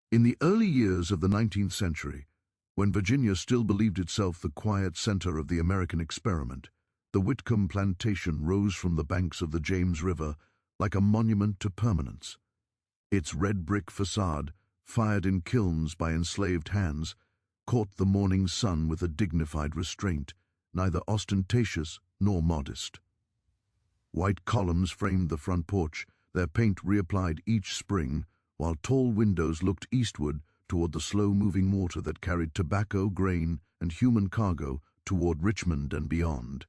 In the early years of the 19th century, when Virginia still believed itself the quiet center of the American experiment, the Whitcomb plantation rose from the banks of the James River like a monument to permanence. Its red brick facade, fired in kilns by enslaved hands, caught the morning sun with a dignified restraint, neither ostentatious nor modest. White columns framed the front porch, their paint reapplied each spring, while tall windows looked eastward toward the slow-moving water that carried tobacco, grain, and human cargo toward Richmond and beyond.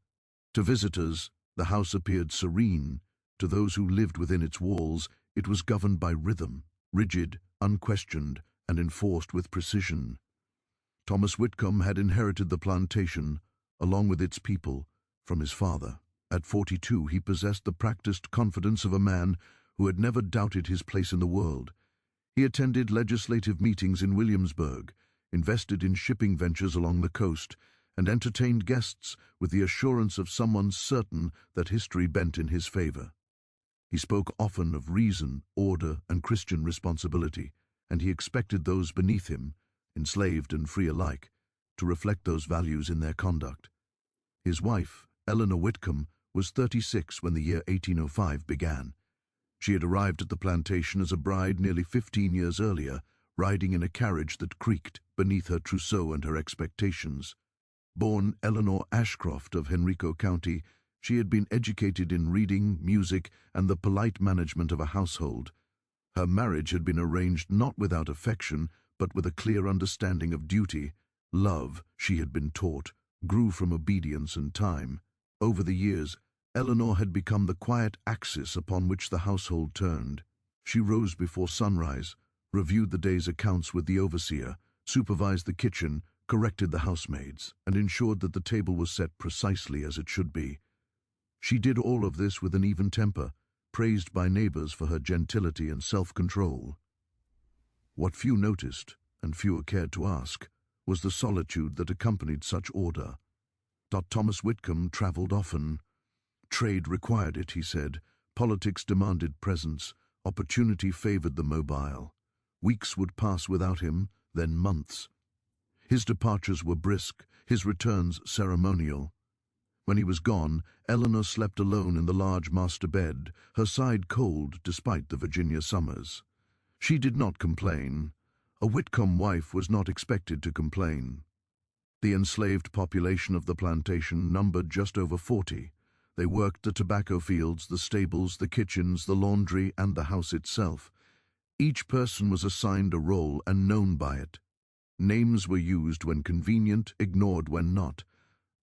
To visitors, the house appeared serene. To those who lived within its walls, it was governed by rhythm, rigid, unquestioned, and enforced with precision. Thomas Whitcomb had inherited the plantation, along with its people, from his father. At 42, he possessed the practiced confidence of a man who had never doubted his place in the world. He attended legislative meetings in Williamsburg, invested in shipping ventures along the coast, and entertained guests with the assurance of someone certain that history bent in his favor. He spoke often of reason, order, and Christian responsibility, and he expected those beneath him, enslaved and free alike, to reflect those values in their conduct. His wife, Eleanor Whitcomb, was 36 when the year 1805 began. She had arrived at the plantation as a bride nearly 15 years earlier, riding in a carriage that creaked beneath her trousseau and her expectations. Born Eleanor Ashcroft of Henrico County, she had been educated in reading, music, and the polite management of a household. Her marriage had been arranged not without affection, but with a clear understanding of duty. Love, she had been taught, grew from obedience and time. Over the years, Eleanor had become the quiet axis upon which the household turned. She rose before sunrise, reviewed the day's accounts with the overseer, supervised the kitchen, corrected the housemaids, and ensured that the table was set precisely as it should be. She did all of this with an even temper, praised by neighbors for her gentility and self-control. What few noticed, and fewer cared to ask, was the solitude that accompanied such order. Thomas Whitcomb traveled often. Trade required it, he said. Politics demanded presence. Opportunity favored the mobile. Weeks would pass without him, then months. His departures were brisk, his returns ceremonial. When he was gone, Eleanor slept alone in the large master bed, her side cold despite the Virginia summers. She did not complain. A Whitcomb wife was not expected to complain. The enslaved population of the plantation numbered just over 40. They worked the tobacco fields, the stables, the kitchens, the laundry, and the house itself. Each person was assigned a role and known by it. Names were used when convenient, ignored when not.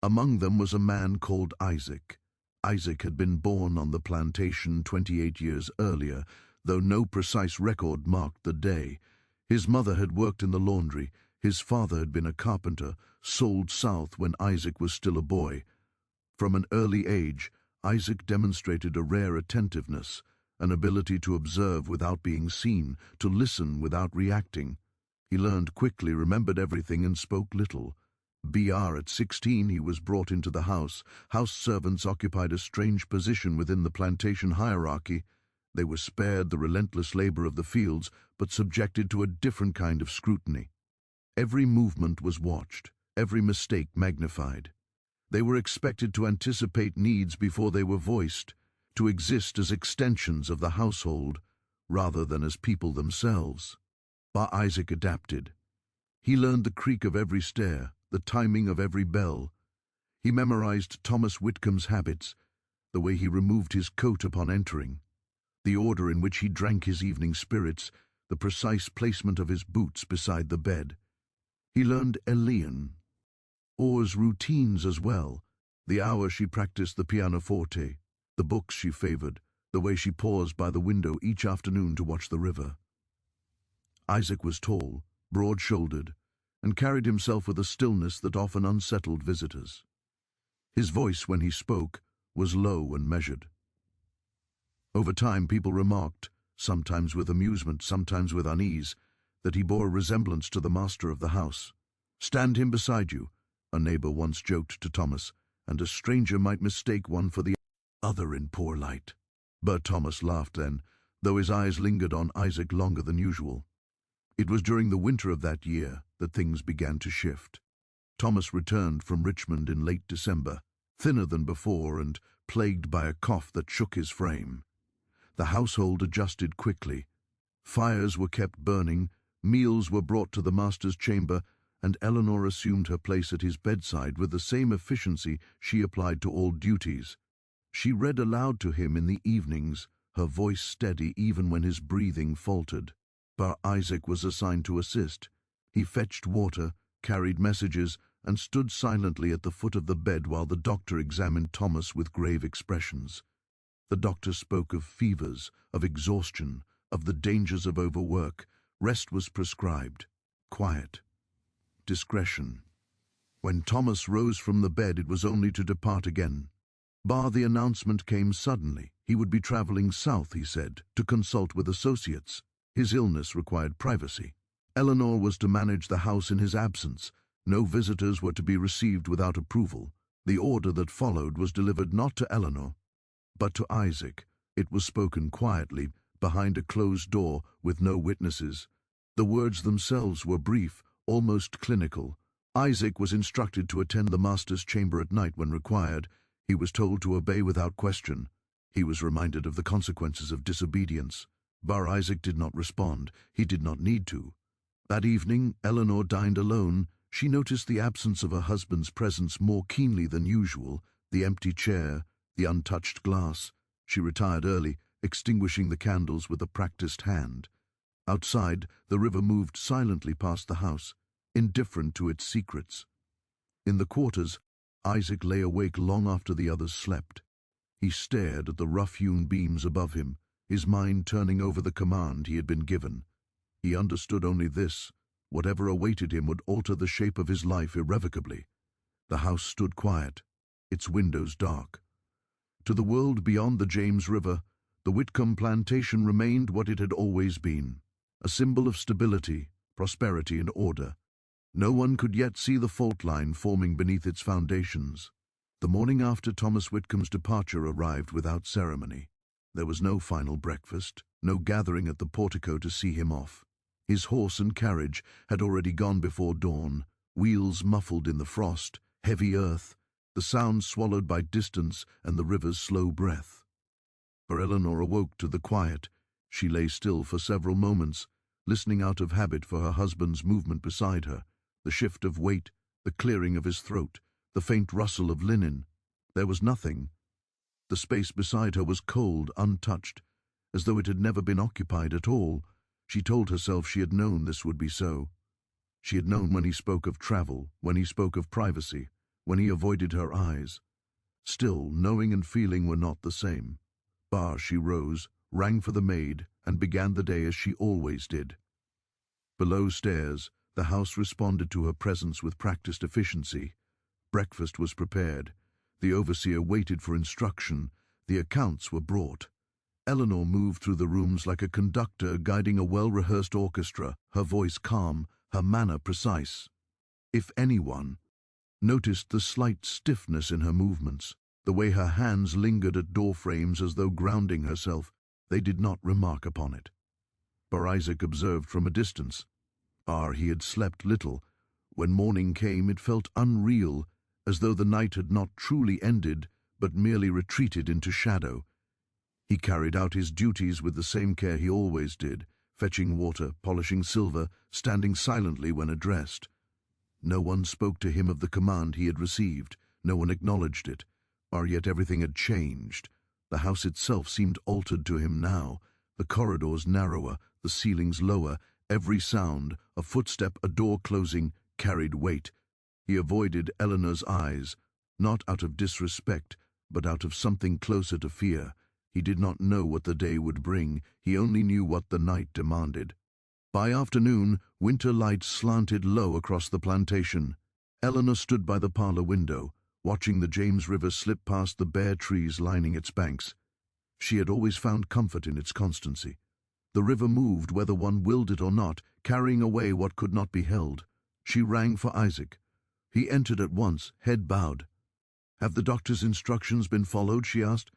Among them was a man called Isaac. Isaac had been born on the plantation 28 years earlier, though no precise record marked the day. His mother had worked in the laundry. His father had been a carpenter, sold south when Isaac was still a boy. From an early age, Isaac demonstrated a rare attentiveness, an ability to observe without being seen, to listen without reacting. He learned quickly, remembered everything, and spoke little. At 16, he was brought into the house. House servants occupied a strange position within the plantation hierarchy. They were spared the relentless labor of the fields, but subjected to a different kind of scrutiny. Every movement was watched, every mistake magnified. They were expected to anticipate needs before they were voiced, to exist as extensions of the household, rather than as people themselves. But Isaac adapted. He learned the creak of every stair, the timing of every bell. He memorized Thomas Whitcomb's habits, the way he removed his coat upon entering, the order in which he drank his evening spirits, the precise placement of his boots beside the bed. He learned Elian, Orr's routines as well, the hour she practiced the pianoforte, the books she favored, the way she paused by the window each afternoon to watch the river. Isaac was tall, broad-shouldered, and carried himself with a stillness that often unsettled visitors. His voice, when he spoke, was low and measured. Over time, people remarked, sometimes with amusement, sometimes with unease, that he bore a resemblance to the master of the house. "Stand him beside you," a neighbor once joked to Thomas, and a stranger might mistake one for the other in poor light. But Thomas laughed then, though his eyes lingered on Isaac longer than usual. It was during the winter of that year that things began to shift. Thomas returned from Richmond in late December, thinner than before and plagued by a cough that shook his frame. The household adjusted quickly. Fires were kept burning, meals were brought to the master's chamber, and Eleanor assumed her place at his bedside with the same efficiency she applied to all duties. She read aloud to him in the evenings, her voice steady even when his breathing faltered. Bar Isaac was assigned to assist. He fetched water, carried messages, and stood silently at the foot of the bed while the doctor examined Thomas with grave expressions. The doctor spoke of fevers, of exhaustion, of the dangers of overwork. Rest was prescribed. Quiet. Discretion. When Thomas rose from the bed, it was only to depart again. The announcement came suddenly. He would be traveling south, he said, to consult with associates. His illness required privacy. Eleanor was to manage the house in his absence. No visitors were to be received without approval. The order that followed was delivered not to Eleanor, but to Isaac. It was spoken quietly, behind a closed door, with no witnesses. The words themselves were brief, almost clinical. Isaac was instructed to attend the master's chamber at night when required. He was told to obey without question. He was reminded of the consequences of disobedience. Isaac did not respond. He did not need to. That evening, Eleanor dined alone. She noticed the absence of her husband's presence more keenly than usual, the empty chair, the untouched glass. She retired early, extinguishing the candles with a practiced hand. Outside, the river moved silently past the house, indifferent to its secrets. In the quarters, Isaac lay awake long after the others slept. He stared at the rough-hewn beams above him, his mind turning over the command he had been given. He understood only this: whatever awaited him would alter the shape of his life irrevocably. The house stood quiet, its windows dark. To the world beyond the James River, the Whitcomb plantation remained what it had always been, a symbol of stability, prosperity, and order. No one could yet see the fault line forming beneath its foundations. The morning after Thomas Whitcomb's departure arrived without ceremony. There was no final breakfast, no gathering at the portico to see him off. His horse and carriage had already gone before dawn, wheels muffled in the frost, heavy earth, the sound swallowed by distance and the river's slow breath. For Eleanor awoke to the quiet. She lay still for several moments, listening out of habit for her husband's movement beside her, the shift of weight, the clearing of his throat, the faint rustle of linen. There was nothing. The space beside her was cold, untouched, as though it had never been occupied at all. She told herself she had known this would be so. She had known when he spoke of travel, when he spoke of privacy, when he avoided her eyes. Still, knowing and feeling were not the same. She rose, rang for the maid, and began the day as she always did. Below stairs, the house responded to her presence with practiced efficiency. Breakfast was prepared. The overseer waited for instruction. The accounts were brought. Eleanor moved through the rooms like a conductor guiding a well-rehearsed orchestra, her voice calm, her manner precise. If anyone noticed the slight stiffness in her movements, the way her hands lingered at door frames as though grounding herself, they did not remark upon it. Isaac observed from a distance. He had slept little. When morning came, it felt unreal, as though the night had not truly ended, but merely retreated into shadow. He carried out his duties with the same care he always did, fetching water, polishing silver, standing silently when addressed. No one spoke to him of the command he had received. No one acknowledged it. Yet everything had changed. The house itself seemed altered to him now. The corridors narrower, the ceilings lower. Every sound, a footstep, a door closing, carried weight. He avoided Eleanor's eyes, not out of disrespect, but out of something closer to fear. He did not know what the day would bring. He only knew what the night demanded. By afternoon, winter lights slanted low across the plantation. Eleanor stood by the parlor window, watching the James River slip past the bare trees lining its banks. She had always found comfort in its constancy. The river moved whether one willed it or not, carrying away what could not be held. She rang for Isaac. He entered at once, head bowed. "Have the doctor's instructions been followed?" she asked.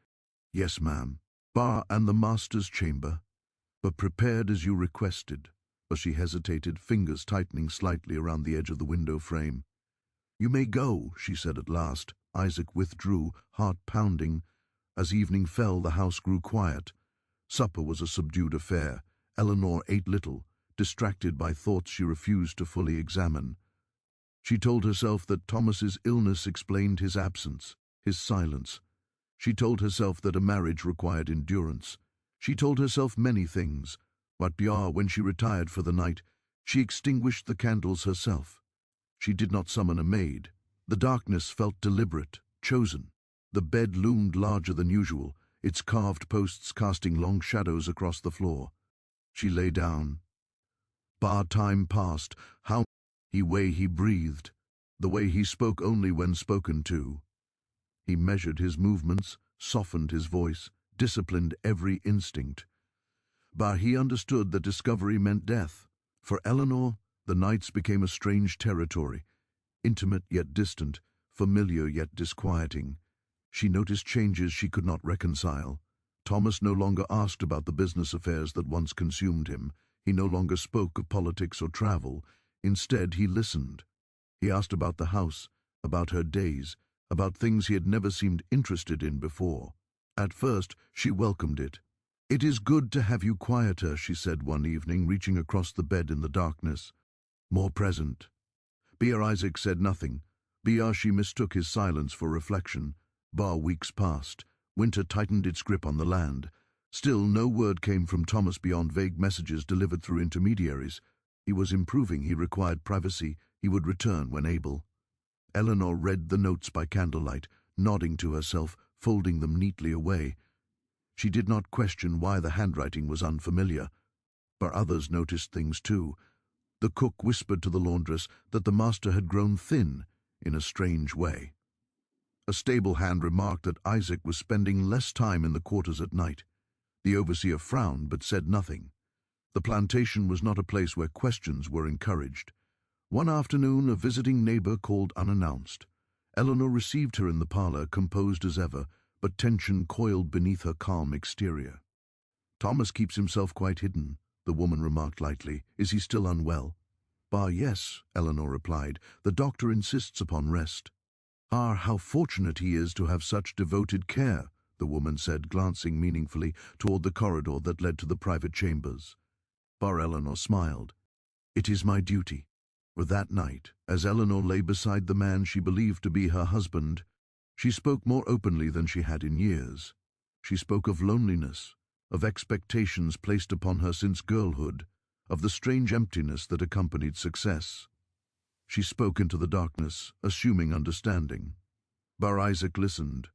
"Yes, ma'am. And the master's chamber, but prepared as you requested." But she hesitated, fingers tightening slightly around the edge of the window frame. "You may go," she said at last. Isaac withdrew, heart pounding. As evening fell, the house grew quiet. Supper was a subdued affair. Eleanor ate little, distracted by thoughts she refused to fully examine. She told herself that Thomas's illness explained his absence, his silence. She told herself that a marriage required endurance. She told herself many things, but when she retired for the night, she extinguished the candles herself. She did not summon a maid. The darkness felt deliberate, chosen. The bed loomed larger than usual, its carved posts casting long shadows across the floor. She lay down. Time passed. How the way he breathed, the way he spoke only when spoken to. He measured his movements, softened his voice, disciplined every instinct. But he understood that discovery meant death. For Eleanor, the nights became a strange territory, intimate yet distant, familiar yet disquieting. She noticed changes she could not reconcile. Thomas no longer asked about the business affairs that once consumed him. He no longer spoke of politics or travel. Instead, he listened. He asked about the house, about her days, about things he had never seemed interested in before. At first, she welcomed it. "It is good to have you quieter," she said one evening, reaching across the bed in the darkness. "More present." Isaac said nothing. She mistook his silence for reflection. Weeks passed. Winter tightened its grip on the land. Still, no word came from Thomas beyond vague messages delivered through intermediaries. He was improving, he required privacy, he would return when able. Eleanor read the notes by candlelight, nodding to herself, folding them neatly away. She did not question why the handwriting was unfamiliar. But others noticed things too. The cook whispered to the laundress that the master had grown thin in a strange way. A stable hand remarked that Isaac was spending less time in the quarters at night. The overseer frowned but said nothing. The plantation was not a place where questions were encouraged. One afternoon, a visiting neighbor called unannounced. Eleanor received her in the parlor, composed as ever, but tension coiled beneath her calm exterior. "Thomas keeps himself quite hidden," the woman remarked lightly. "Is he still unwell?" Yes," Eleanor replied. "The doctor insists upon rest." How fortunate he is to have such devoted care," the woman said, glancing meaningfully toward the corridor that led to the private chambers. Eleanor smiled. "It is my duty." For that night, as Eleanor lay beside the man she believed to be her husband, she spoke more openly than she had in years. She spoke of loneliness, of expectations placed upon her since girlhood, of the strange emptiness that accompanied success. She spoke into the darkness, assuming understanding. Isaac listened.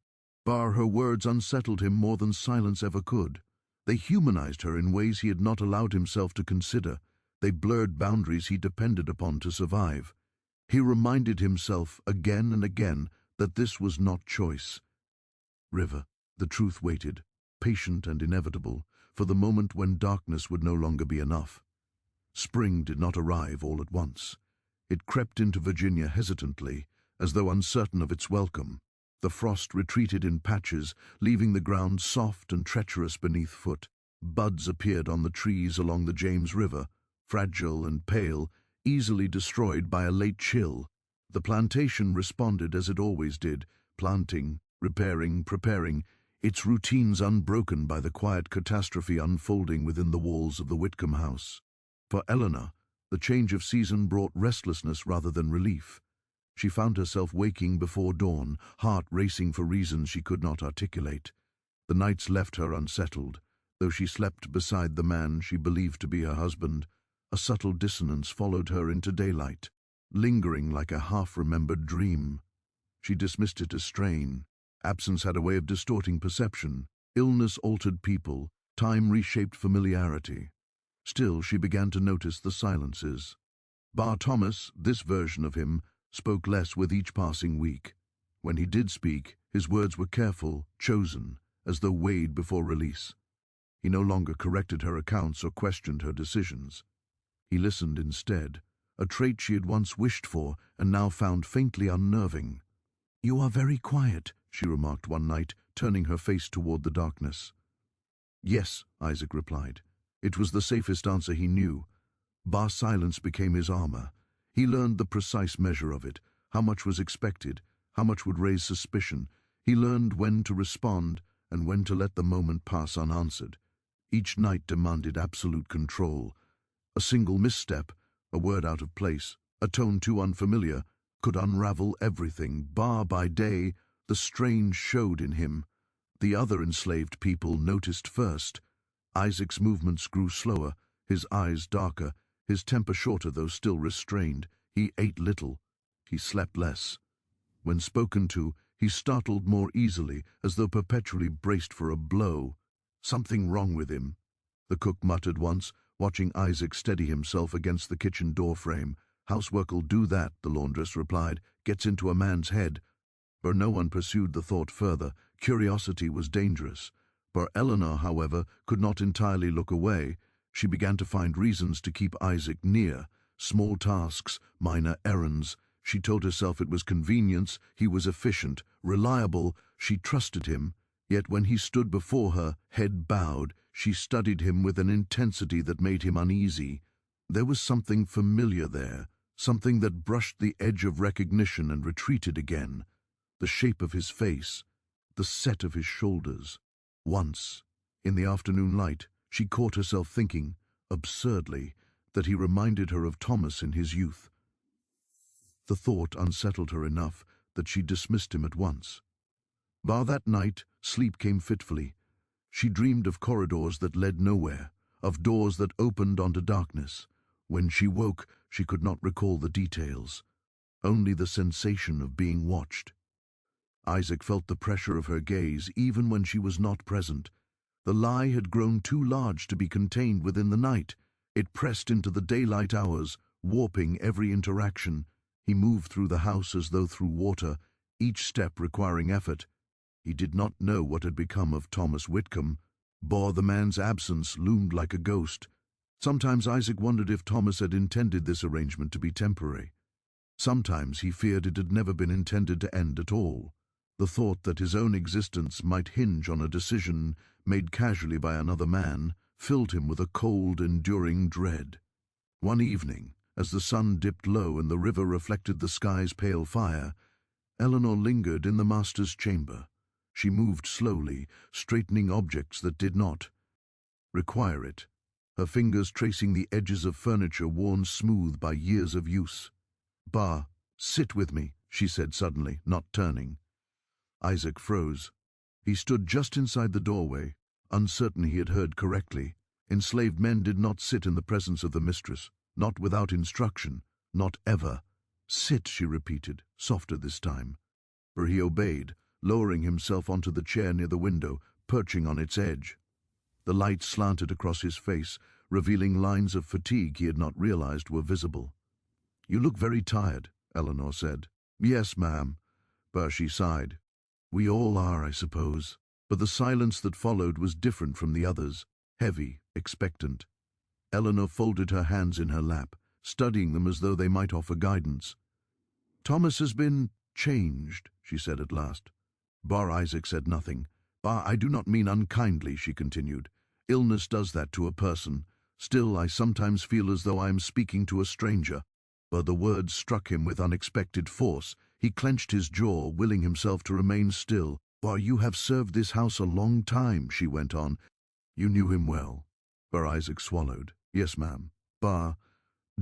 Her words unsettled him more than silence ever could. They humanized her in ways he had not allowed himself to consider. They blurred boundaries he depended upon to survive. He reminded himself again and again that this was not choice. The truth waited, patient and inevitable, for the moment when darkness would no longer be enough. Spring did not arrive all at once. It crept into Virginia hesitantly, as though uncertain of its welcome. The frost retreated in patches, leaving the ground soft and treacherous beneath foot. Buds appeared on the trees along the James River, fragile and pale, easily destroyed by a late chill. The plantation responded as it always did, planting, repairing, preparing, its routines unbroken by the quiet catastrophe unfolding within the walls of the Whitcomb house. For Eleanor, the change of season brought restlessness rather than relief. She found herself waking before dawn, heart racing for reasons she could not articulate. The nights left her unsettled. Though she slept beside the man she believed to be her husband, a subtle dissonance followed her into daylight, lingering like a half-remembered dream. She dismissed it as strain. Absence had a way of distorting perception. Illness altered people. Time reshaped familiarity. Still, she began to notice the silences. Thomas, this version of him, spoke less with each passing week. When he did speak, his words were careful, chosen, as though weighed before release. He no longer corrected her accounts or questioned her decisions. He listened instead, a trait she had once wished for and now found faintly unnerving. "You are very quiet," she remarked one night, turning her face toward the darkness. "Yes," Isaac replied. It was the safest answer he knew. Bar's silence became his armor. He learned the precise measure of it, how much was expected, how much would raise suspicion. He learned when to respond and when to let the moment pass unanswered. Each night demanded absolute control. A single misstep, a word out of place, a tone too unfamiliar, could unravel everything. Bar by day, the strange showed in him. The other enslaved people noticed first. Isaac's movements grew slower, his eyes darker, his temper shorter though still restrained. He ate little. He slept less. When spoken to, he startled more easily, as though perpetually braced for a blow. Something wrong with him, the cook muttered once, watching Isaac steady himself against the kitchen door frame. Housework'll do that, the laundress replied. Gets into a man's head. But no one pursued the thought further. Curiosity was dangerous. But Eleanor, however, could not entirely look away. She began to find reasons to keep Isaac near. Small tasks, minor errands. She told herself it was convenience, he was efficient, reliable, she trusted him. Yet when he stood before her, head bowed, she studied him with an intensity that made him uneasy. There was something familiar there, something that brushed the edge of recognition and retreated again. The shape of his face, the set of his shoulders. Once, in the afternoon light, she caught herself thinking, absurdly, that he reminded her of Thomas in his youth. The thought unsettled her enough that she dismissed him at once. Bar that night, sleep came fitfully. She dreamed of corridors that led nowhere, of doors that opened onto darkness. When she woke, she could not recall the details, only the sensation of being watched. Isaac felt the pressure of her gaze even when she was not present. The lie had grown too large to be contained within the night. It pressed into the daylight hours, warping every interaction. He moved through the house as though through water, each step requiring effort. He did not know what had become of Thomas Whitcomb. The man's absence loomed like a ghost. Sometimes Isaac wondered if Thomas had intended this arrangement to be temporary. Sometimes he feared it had never been intended to end at all. The thought that his own existence might hinge on a decision made casually by another man filled him with a cold, enduring dread. One evening, as the sun dipped low and the river reflected the sky's pale fire, Eleanor lingered in the master's chamber. She moved slowly, straightening objects that did not require it, her fingers tracing the edges of furniture worn smooth by years of use. "Bar, sit with me," she said suddenly, not turning. Isaac froze. He stood just inside the doorway, uncertain he had heard correctly. Enslaved men did not sit in the presence of the mistress, not without instruction, not ever. "Sit," she repeated, softer this time. For he obeyed, lowering himself onto the chair near the window, perching on its edge. The light slanted across his face, revealing lines of fatigue he had not realized were visible. "You look very tired," Eleanor said. "Yes, ma'am," Bershie sighed. "We all are, I suppose." But the silence that followed was different from the others, heavy, expectant. Eleanor folded her hands in her lap, studying them as though they might offer guidance. "Thomas has been changed," she said at last. Isaac said nothing. "I do not mean unkindly," she continued. "Illness does that to a person. Still, I sometimes feel as though I am speaking to a stranger." But the words struck him with unexpected force. He clenched his jaw, willing himself to remain still. "You have served this house a long time," she went on. "You knew him well." Isaac swallowed. "Yes, ma'am." Do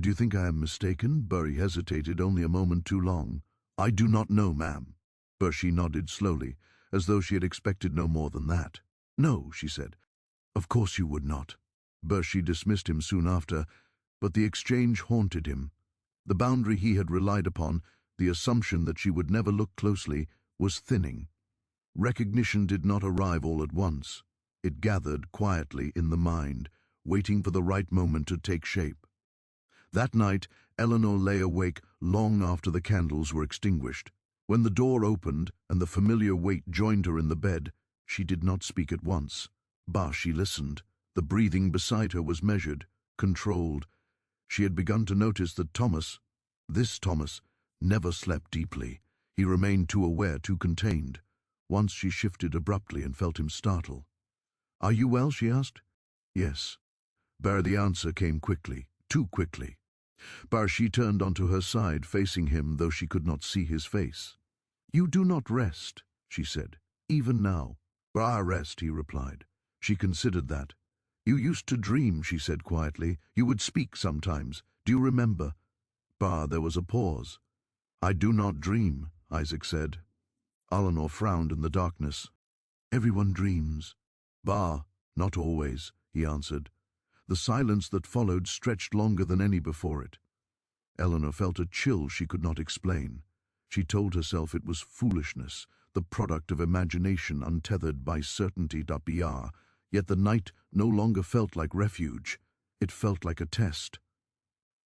you think I am mistaken?" He hesitated only a moment too long. "I do not know, ma'am." She nodded slowly, as though she had expected no more than that. "No," she said. "Of course you would not." She dismissed him soon after, but the exchange haunted him. The boundary he had relied upon, the assumption that she would never look closely, was thinning. Recognition did not arrive all at once. It gathered quietly in the mind, waiting for the right moment to take shape. That night, Eleanor lay awake long after the candles were extinguished. When the door opened and the familiar weight joined her in the bed, she did not speak at once. She listened. The breathing beside her was measured, controlled. She had begun to notice that this Thomas, never slept deeply. He remained too aware, too contained. Once she shifted abruptly and felt him startle. "Are you well?" she asked. "Yes." The answer came quickly, too quickly. Barshi turned onto her side, facing him, though she could not see his face. "You do not rest," she said. "Even now." "I rest," he replied. She considered that. "You used to dream," she said quietly. "You would speak sometimes. Do you remember?" There was a pause. "I do not dream," Isaac said. Eleanor frowned in the darkness. "Everyone dreams." "Not always," he answered. The silence that followed stretched longer than any before it. Eleanor felt a chill she could not explain. She told herself it was foolishness, the product of imagination untethered by certainty. Yet the night no longer felt like refuge. It felt like a test.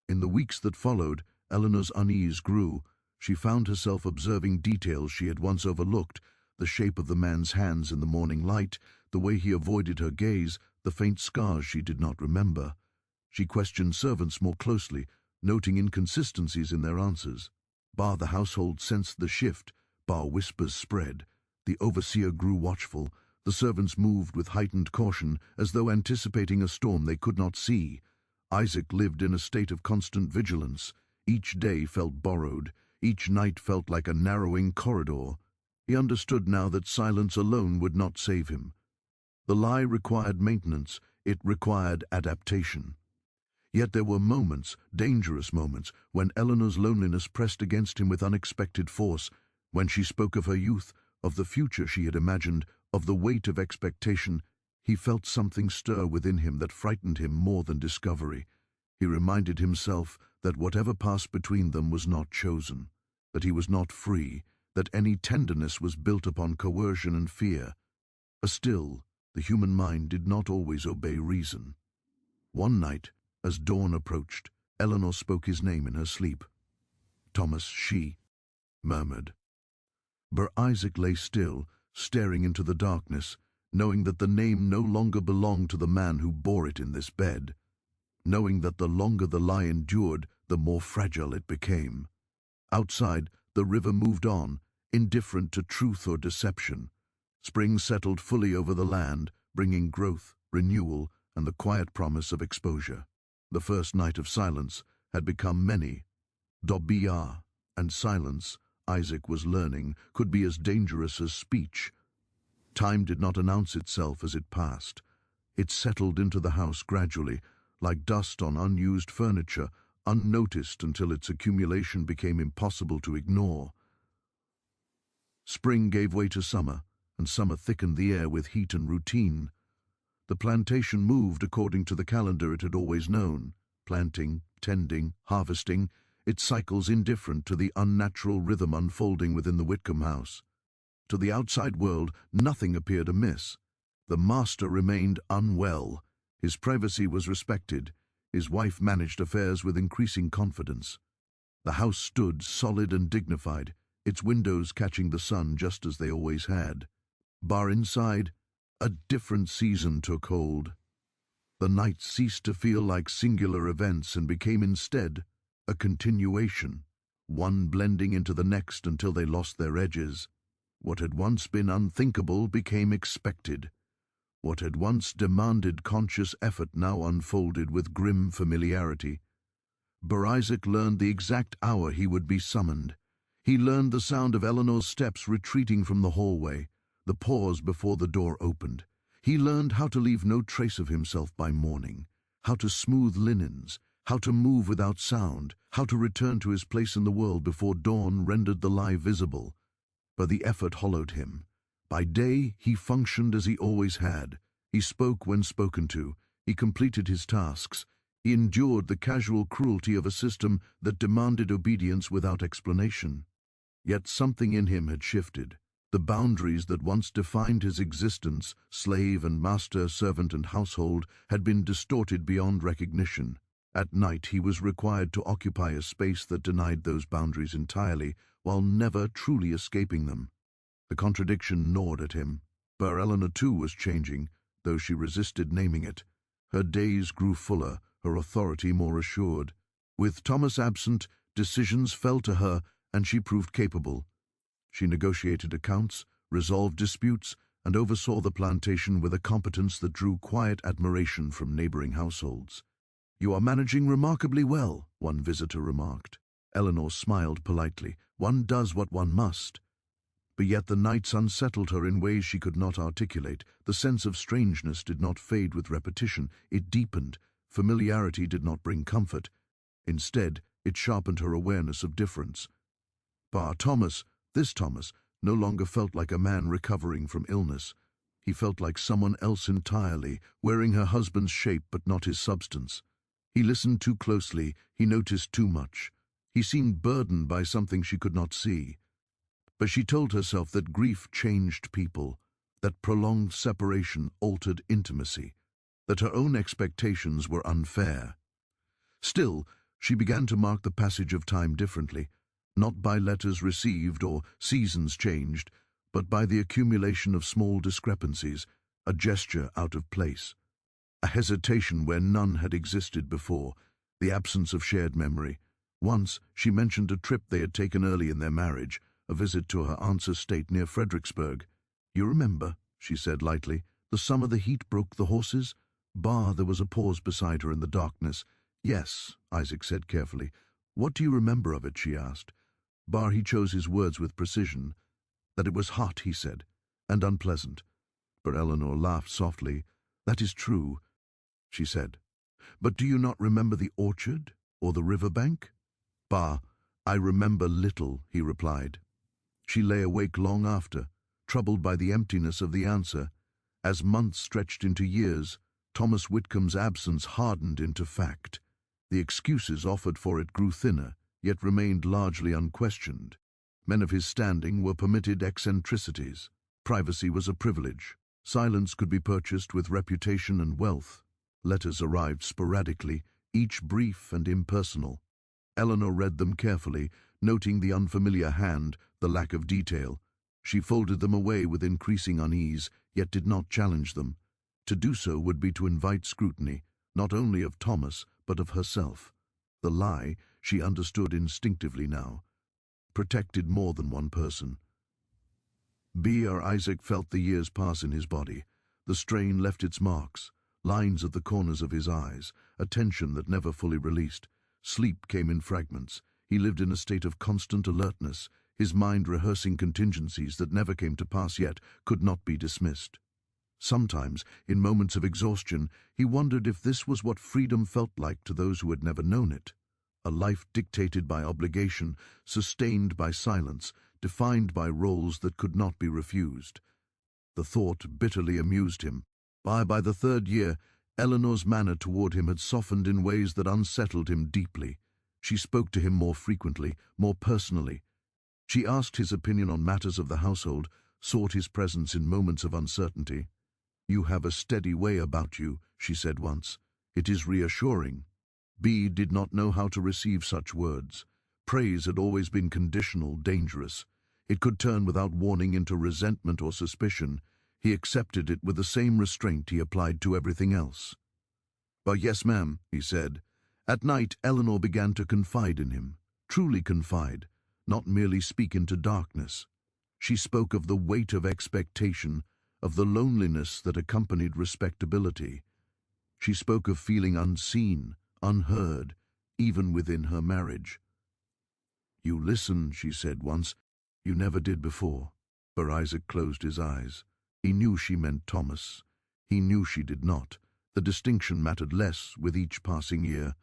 In the weeks that followed, Eleanor's unease grew. She found herself observing details she had once overlooked: the shape of the man's hands in the morning light, the way he avoided her gaze, the faint scars she did not remember. She questioned servants more closely, noting inconsistencies in their answers. The household sensed the shift. Whispers spread. The overseer grew watchful. The servants moved with heightened caution, as though anticipating a storm they could not see. Isaac lived in a state of constant vigilance. Each day felt borrowed. Each night felt like a narrowing corridor. He understood now that silence alone would not save him. The lie required maintenance. It required adaptation. Yet there were moments, dangerous moments, when Eleanor's loneliness pressed against him with unexpected force, when she spoke of her youth, of the future she had imagined, of the weight of expectation. He felt something stir within him that frightened him more than discovery. He reminded himself that whatever passed between them was not chosen, that he was not free, that any tenderness was built upon coercion and fear. Still, the human mind did not always obey reason. One night, as dawn approached, Eleanor spoke his name in her sleep. "Thomas," she murmured. Isaac lay still, staring into the darkness, knowing that the name no longer belonged to the man who bore it in this bed, knowing that the longer the lie endured, the more fragile it became. Outside, the river moved on, indifferent to truth or deception. Spring settled fully over the land, bringing growth, renewal, and the quiet promise of exposure. The first night of silence had become many. And silence, Isaac was learning, could be as dangerous as speech. Time did not announce itself as it passed. It settled into the house gradually, like dust on unused furniture, unnoticed until its accumulation became impossible to ignore. Spring gave way to summer, and summer thickened the air with heat and routine. The plantation moved according to the calendar it had always known: planting, tending, harvesting, its cycles indifferent to the unnatural rhythm unfolding within the Whitcomb house. To the outside world, nothing appeared amiss. The master remained unwell. His privacy was respected. His wife managed affairs with increasing confidence. The house stood solid and dignified, its windows catching the sun just as they always had. Inside, a different season took hold. The nights ceased to feel like singular events and became instead a continuation, one blending into the next until they lost their edges. What had once been unthinkable became expected. What had once demanded conscious effort now unfolded with grim familiarity. Isaac learned the exact hour he would be summoned. He learned the sound of Eleanor's steps retreating from the hallway, the pause before the door opened. He learned how to leave no trace of himself by morning, how to smooth linens, how to move without sound, how to return to his place in the world before dawn rendered the lie visible. But the effort hollowed him. By day he functioned as he always had. He spoke when spoken to. He completed his tasks. He endured the casual cruelty of a system that demanded obedience without explanation. Yet something in him had shifted. The boundaries that once defined his existence, slave and master, servant and household, had been distorted beyond recognition. At night he was required to occupy a space that denied those boundaries entirely, while never truly escaping them. The contradiction gnawed at him. Eleanor too was changing, though she resisted naming it. Her days grew fuller, her authority more assured. With Thomas absent, decisions fell to her, and she proved capable. She negotiated accounts, resolved disputes, and oversaw the plantation with a competence that drew quiet admiration from neighboring households. "You are managing remarkably well," one visitor remarked. Eleanor smiled politely. "One does what one must." But yet the nights unsettled her in ways she could not articulate. The sense of strangeness did not fade with repetition. It deepened. Familiarity did not bring comfort. Instead, it sharpened her awareness of difference. This Thomas, no longer felt like a man recovering from illness. He felt like someone else entirely, wearing her husband's shape but not his substance. He listened too closely, he noticed too much. He seemed burdened by something she could not see. But she told herself that grief changed people, that prolonged separation altered intimacy, that her own expectations were unfair. Still, she began to mark the passage of time differently, not by letters received or seasons changed, but by the accumulation of small discrepancies, a gesture out of place, a hesitation where none had existed before, the absence of shared memory. Once, she mentioned a trip they had taken early in their marriage, a visit to her aunt's estate near Fredericksburg. "You remember," she said lightly, "the summer the heat broke the horses?" There was a pause beside her in the darkness. "Yes," Isaac said carefully. "What do you remember of it?" she asked. He chose his words with precision. "That it was hot," he said, "and unpleasant." But Eleanor laughed softly. "That is true," she said. "But do you not remember the orchard or the riverbank?" "I remember little," he replied. She lay awake long after, troubled by the emptiness of the answer. As months stretched into years, Thomas Whitcomb's absence hardened into fact. The excuses offered for it grew thinner, yet remained largely unquestioned. Men of his standing were permitted eccentricities. Privacy was a privilege. Silence could be purchased with reputation and wealth. Letters arrived sporadically, each brief and impersonal. Eleanor read them carefully, noting the unfamiliar hand, the lack of detail. She folded them away with increasing unease, yet did not challenge them. To do so would be to invite scrutiny, not only of Thomas, but of herself. The lie, she understood instinctively now, protected more than one person. Isaac felt the years pass in his body. The strain left its marks, lines at the corners of his eyes, a tension that never fully released. Sleep came in fragments. He lived in a state of constant alertness, his mind rehearsing contingencies that never came to pass yet could not be dismissed. Sometimes, in moments of exhaustion, he wondered if this was what freedom felt like to those who had never known it. A life dictated by obligation, sustained by silence, defined by roles that could not be refused. The thought bitterly amused him. By the third year, Eleanor's manner toward him had softened in ways that unsettled him deeply. She spoke to him more frequently, more personally. She asked his opinion on matters of the household, sought his presence in moments of uncertainty. "You have a steady way about you," she said once. "It is reassuring." Did not know how to receive such words. Praise had always been conditional, dangerous. It could turn without warning into resentment or suspicion. He accepted it with the same restraint he applied to everything else. "Yes, ma'am," he said. At night, Eleanor began to confide in him, truly confide, not merely speak into darkness. She spoke of the weight of expectation, of the loneliness that accompanied respectability. She spoke of feeling unseen, unheard, even within her marriage. "You listen," she said once. "You never did before." Isaac closed his eyes. He knew she meant Thomas. He knew she did not. The distinction mattered less with each passing year.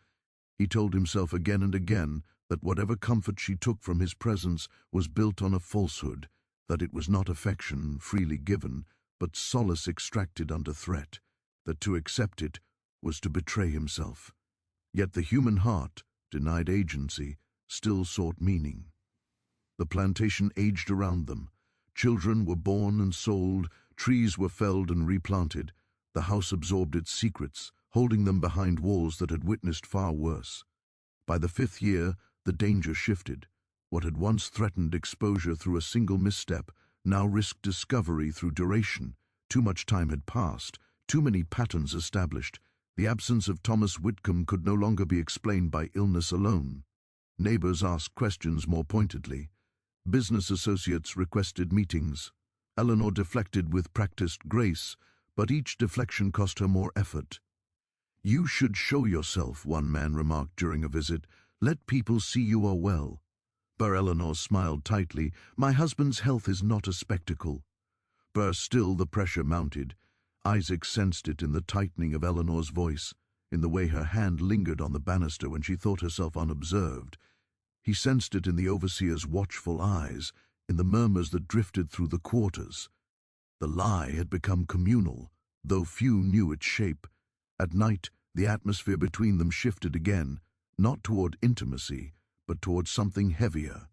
He told himself again and again that whatever comfort she took from his presence was built on a falsehood, that it was not affection freely given, but solace extracted under threat, that to accept it was to betray himself. Yet the human heart, denied agency, still sought meaning. The plantation aged around them. Children were born and sold, trees were felled and replanted. The house absorbed its secrets, holding them behind walls that had witnessed far worse. By the 5th year, the danger shifted. What had once threatened exposure through a single misstep now risked discovery through duration. Too much time had passed, too many patterns established. The absence of Thomas Whitcomb could no longer be explained by illness alone. Neighbors asked questions more pointedly. Business associates requested meetings. Eleanor deflected with practiced grace, but each deflection cost her more effort. "You should show yourself," one man remarked during a visit. "Let people see you are well." But Eleanor smiled tightly. "My husband's health is not a spectacle." But still the pressure mounted. Isaac sensed it in the tightening of Eleanor's voice, in the way her hand lingered on the banister when she thought herself unobserved. He sensed it in the overseer's watchful eyes, in the murmurs that drifted through the quarters. The lie had become communal, though few knew its shape. At night, the atmosphere between them shifted again, not toward intimacy, but toward something heavier.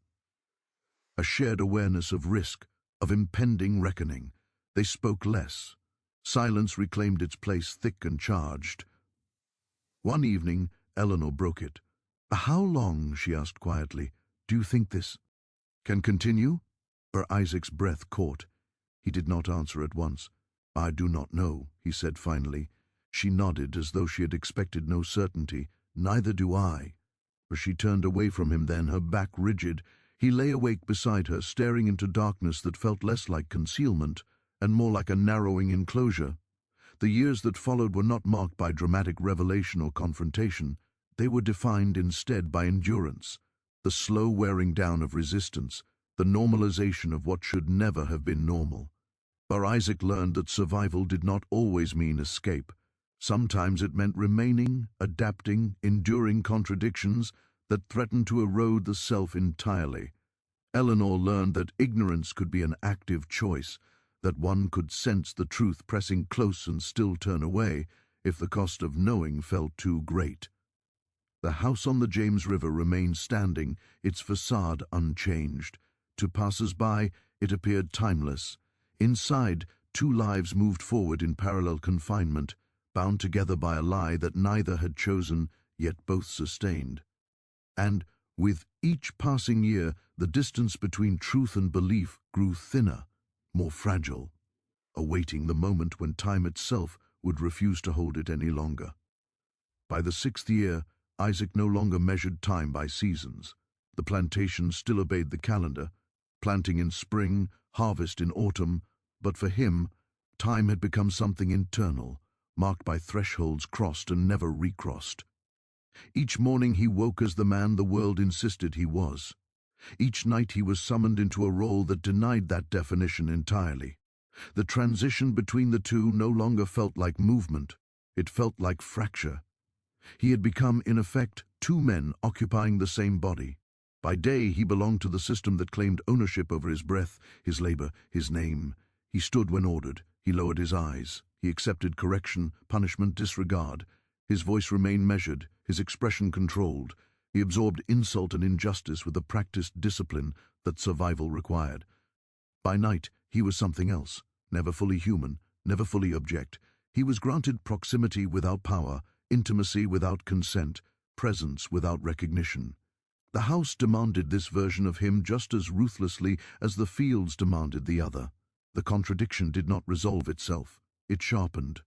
A shared awareness of risk, of impending reckoning. They spoke less. Silence reclaimed its place thick and charged. One evening, Eleanor broke it. "How long," she asked quietly, "do you think this can continue?" Isaac's breath caught. He did not answer at once. "I do not know," he said finally. She nodded as though she had expected no certainty. "Neither do I." She turned away from him then, her back rigid. He lay awake beside her, staring into darkness that felt less like concealment and more like a narrowing enclosure. The years that followed were not marked by dramatic revelation or confrontation. They were defined instead by endurance, the slow wearing down of resistance, the normalization of what should never have been normal. But Isaac learned that survival did not always mean escape. Sometimes it meant remaining, adapting, enduring contradictions that threatened to erode the self entirely. Eleanor learned that ignorance could be an active choice, that one could sense the truth pressing close and still turn away if the cost of knowing felt too great. The house on the James River remained standing, its facade unchanged. To passers-by, it appeared timeless. Inside, two lives moved forward in parallel confinement, bound together by a lie that neither had chosen, yet both sustained. And, with each passing year, the distance between truth and belief grew thinner, more fragile, awaiting the moment when time itself would refuse to hold it any longer. By the 6th year, Isaac no longer measured time by seasons. The plantation still obeyed the calendar, planting in spring, harvest in autumn, but for him, time had become something internal, marked by thresholds crossed and never recrossed. Each morning he woke as the man the world insisted he was. Each night he was summoned into a role that denied that definition entirely. The transition between the two no longer felt like movement, it felt like fracture. He had become, in effect, two men occupying the same body. By day he belonged to the system that claimed ownership over his breath, his labor, his name. He stood when ordered, he lowered his eyes, he accepted correction, punishment, disregard. His voice remained measured, his expression controlled. He absorbed insult and injustice with the practiced discipline that survival required. By night, he was something else, never fully human, never fully object. He was granted proximity without power, intimacy without consent, presence without recognition. The house demanded this version of him just as ruthlessly as the fields demanded the other. The contradiction did not resolve itself, it sharpened.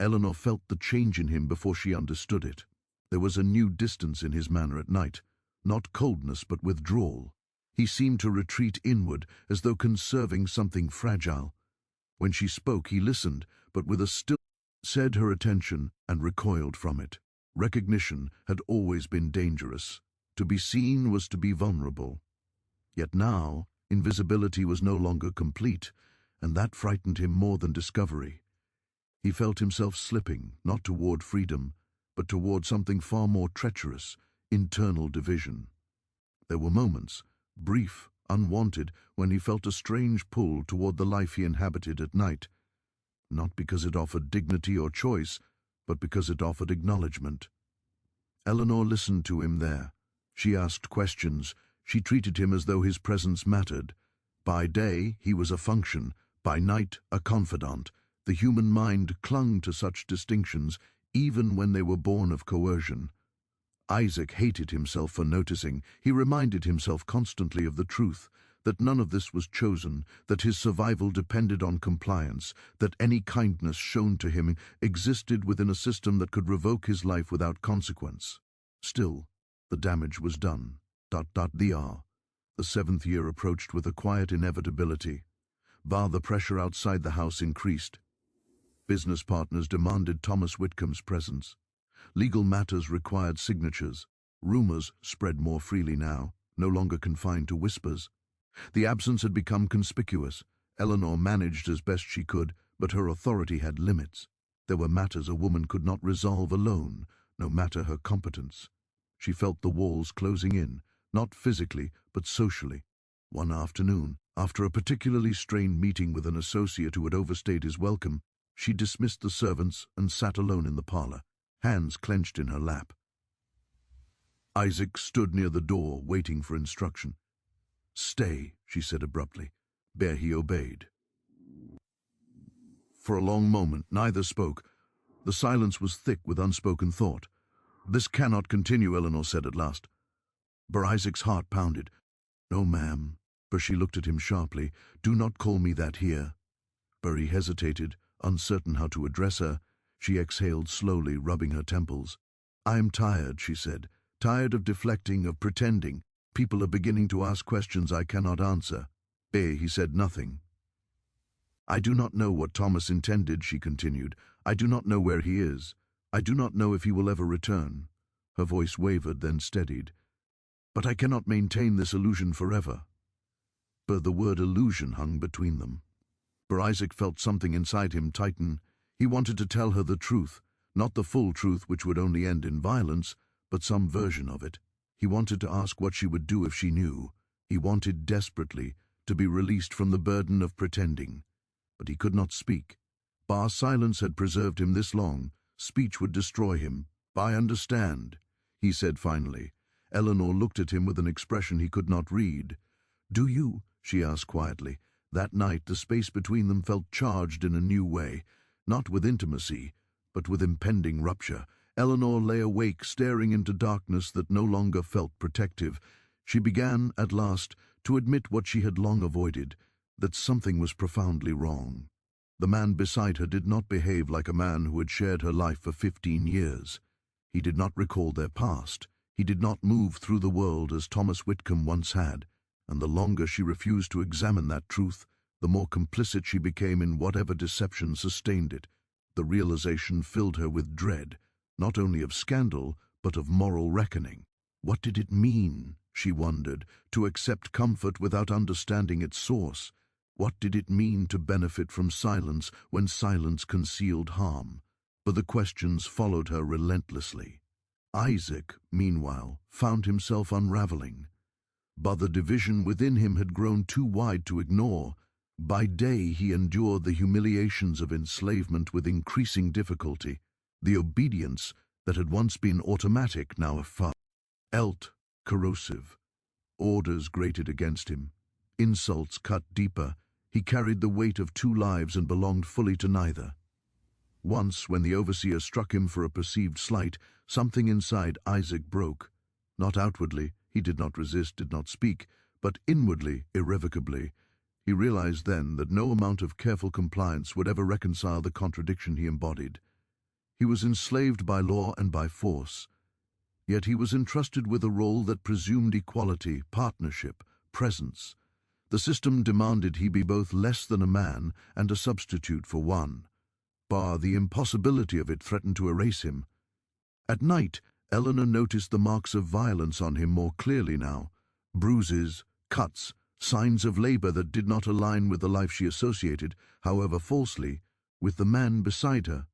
Eleanor felt the change in him before she understood it. There was a new distance in his manner at night, not coldness but withdrawal. He seemed to retreat inward, as though conserving something fragile. When she spoke, he listened, but with a still said her attention and recoiled from it. Recognition had always been dangerous. To be seen was to be vulnerable. Yet now, invisibility was no longer complete, and that frightened him more than discovery. He felt himself slipping, not toward freedom, but toward something far more treacherous, internal division. There were moments, brief, unwanted, when he felt a strange pull toward the life he inhabited at night, not because it offered dignity or choice, but because it offered acknowledgement. Eleanor listened to him there. She asked questions. She treated him as though his presence mattered. By day, he was a function. By night, a confidant. The human mind clung to such distinctions, even when they were born of coercion. Isaac hated himself for noticing. He reminded himself constantly of the truth, that none of this was chosen, that his survival depended on compliance, that any kindness shown to him existed within a system that could revoke his life without consequence. Still, the damage was done. The 7th year approached with a quiet inevitability. The pressure outside the house increased. Business partners demanded Thomas Whitcomb's presence. Legal matters required signatures. Rumors spread more freely now, no longer confined to whispers. The absence had become conspicuous. Eleanor managed as best she could, but her authority had limits. There were matters a woman could not resolve alone, no matter her competence. She felt the walls closing in, not physically, but socially. One afternoon, after a particularly strained meeting with an associate who had overstayed his welcome, she dismissed the servants and sat alone in the parlor, hands clenched in her lap. Isaac stood near the door, waiting for instruction. "Stay," she said abruptly. Bear he obeyed. For a long moment, neither spoke. The silence was thick with unspoken thought. "This cannot continue," Eleanor said at last. Isaac's heart pounded. "No, ma'am." She looked at him sharply. "Do not call me that here." He hesitated, uncertain how to address her. She exhaled slowly, rubbing her temples. "I am tired," she said. "Tired of deflecting, of pretending. People are beginning to ask questions I cannot answer." He said nothing. "I do not know what Thomas intended," she continued. "I do not know where he is. I do not know if he will ever return." Her voice wavered, then steadied. "But I cannot maintain this illusion forever." The word illusion hung between them. Isaac felt something inside him tighten. He wanted to tell her the truth, not the full truth which would only end in violence, but some version of it. He wanted to ask what she would do if she knew. He wanted desperately to be released from the burden of pretending. But he could not speak. Silence had preserved him this long. Speech would destroy him. "I understand," he said finally. Eleanor looked at him with an expression he could not read. "Do you?" she asked quietly. That night the space between them felt charged in a new way, not with intimacy, but with impending rupture. Eleanor lay awake, staring into darkness that no longer felt protective. She began, at last, to admit what she had long avoided, that something was profoundly wrong. The man beside her did not behave like a man who had shared her life for 15 years. He did not recall their past. He did not move through the world as Thomas Whitcomb once had. And the longer she refused to examine that truth, the more complicit she became in whatever deception sustained it. The realization filled her with dread, not only of scandal, but of moral reckoning. What did it mean, she wondered, to accept comfort without understanding its source? What did it mean to benefit from silence when silence concealed harm? But the questions followed her relentlessly. Isaac, meanwhile, found himself unraveling. But the division within him had grown too wide to ignore. By day he endured the humiliations of enslavement with increasing difficulty. The obedience that had once been automatic now felt corrosive. Orders grated against him. Insults cut deeper. He carried the weight of 2 lives and belonged fully to neither. Once, when the overseer struck him for a perceived slight, something inside Isaac broke. Not outwardly. He did not resist, did not speak, but inwardly, irrevocably. He realized then that no amount of careful compliance would ever reconcile the contradiction he embodied. He was enslaved by law and by force, yet he was entrusted with a role that presumed equality, partnership, presence. The system demanded he be both less than a man and a substitute for one. The impossibility of it threatened to erase him. At night, Eleanor noticed the marks of violence on him more clearly now. Bruises, cuts, signs of labor that did not align with the life she associated, however falsely, with the man beside her.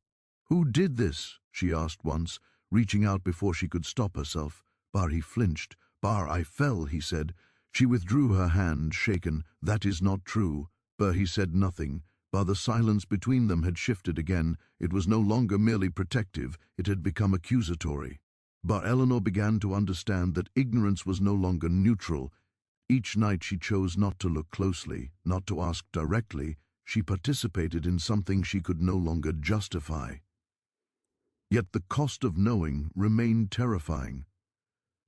"Who did this?" she asked once, reaching out before she could stop herself. He flinched. "I fell," he said. She withdrew her hand, shaken. "That is not true." He said nothing. The silence between them had shifted again. It was no longer merely protective, it had become accusatory. Eleanor began to understand that ignorance was no longer neutral. Each night she chose not to look closely, not to ask directly. She participated in something she could no longer justify. Yet the cost of knowing remained terrifying.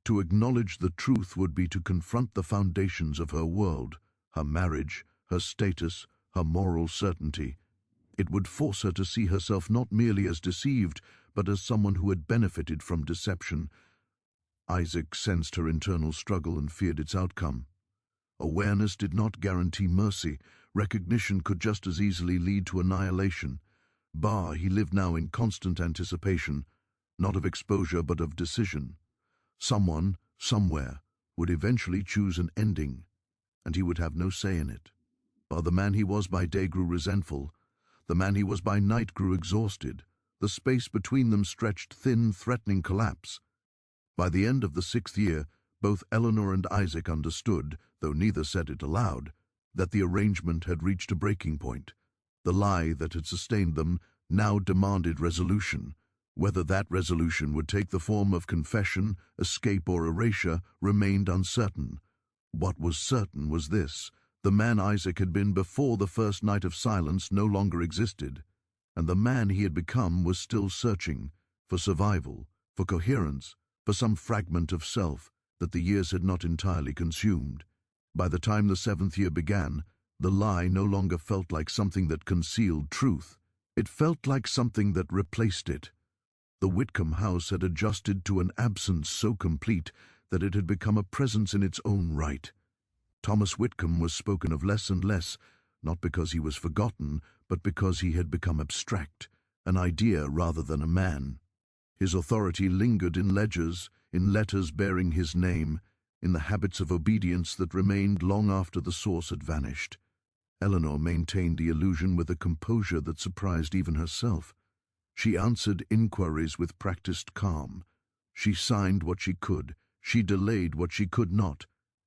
To acknowledge the truth would be to confront the foundations of her world, her marriage, her status, her moral certainty. It would force her to see herself not merely as deceived, but as someone who had benefited from deception. Isaac sensed her internal struggle and feared its outcome. Awareness did not guarantee mercy. Recognition could just as easily lead to annihilation. He lived now in constant anticipation, not of exposure but of decision. Someone, somewhere, would eventually choose an ending, and he would have no say in it. The man he was by day grew resentful. The man he was by night grew exhausted. The space between them stretched thin, threatening collapse. By the end of the 6th year, both Eleanor and Isaac understood, though neither said it aloud, that the arrangement had reached a breaking point. The lie that had sustained them now demanded resolution. Whether that resolution would take the form of confession, escape, or erasure remained uncertain. What was certain was this: the man Isaac had been before the first night of silence no longer existed, and the man he had become was still searching for survival, for coherence, for some fragment of self that the years had not entirely consumed. By the time the 7th year began, the lie no longer felt like something that concealed truth. It felt like something that replaced it. The Whitcomb house had adjusted to an absence so complete that it had become a presence in its own right. Thomas Whitcomb was spoken of less and less, not because he was forgotten, but because he had become abstract, an idea rather than a man. His authority lingered in ledgers, in letters bearing his name, in the habits of obedience that remained long after the source had vanished. Eleanor maintained the illusion with a composure that surprised even herself. She answered inquiries with practiced calm. She signed what she could. She delayed what she could not.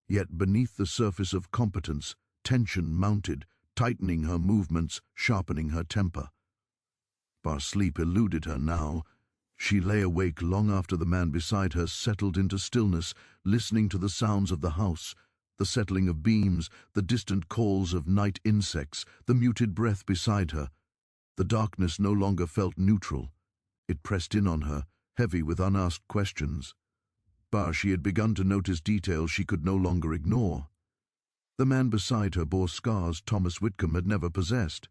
Yet beneath the surface of competence, tension mounted, tightening her movements, sharpening her temper. Sleep eluded her now. She lay awake long after the man beside her settled into stillness, listening to the sounds of the house, the settling of beams, the distant calls of night insects, the muted breath beside her. The darkness no longer felt neutral. It pressed in on her, heavy with unasked questions. She had begun to notice details she could no longer ignore. The man beside her bore scars Thomas Whitcomb had never possessed.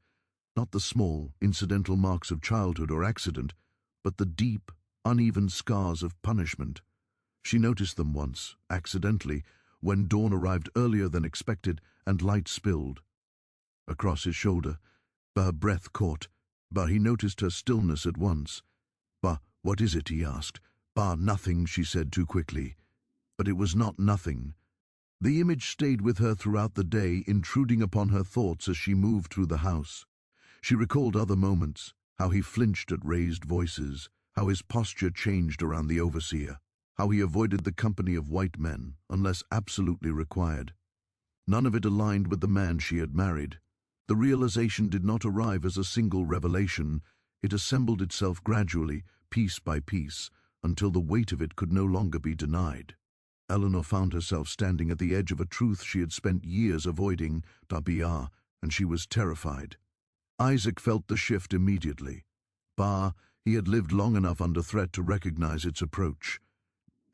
Not the small, incidental marks of childhood or accident, but the deep, uneven scars of punishment. She noticed them once, accidentally, when dawn arrived earlier than expected and light spilled. Across his shoulder, her breath caught. He noticed her stillness at once. What is it?" he asked. Nothing," she said too quickly. But it was not nothing. The image stayed with her throughout the day, intruding upon her thoughts as she moved through the house. She recalled other moments, how he flinched at raised voices, how his posture changed around the overseer, how he avoided the company of white men unless absolutely required. None of it aligned with the man she had married. The realization did not arrive as a single revelation. It assembled itself gradually, piece by piece, until the weight of it could no longer be denied. Eleanor found herself standing at the edge of a truth she had spent years avoiding, and she was terrified. Isaac felt the shift immediately. He had lived long enough under threat to recognize its approach.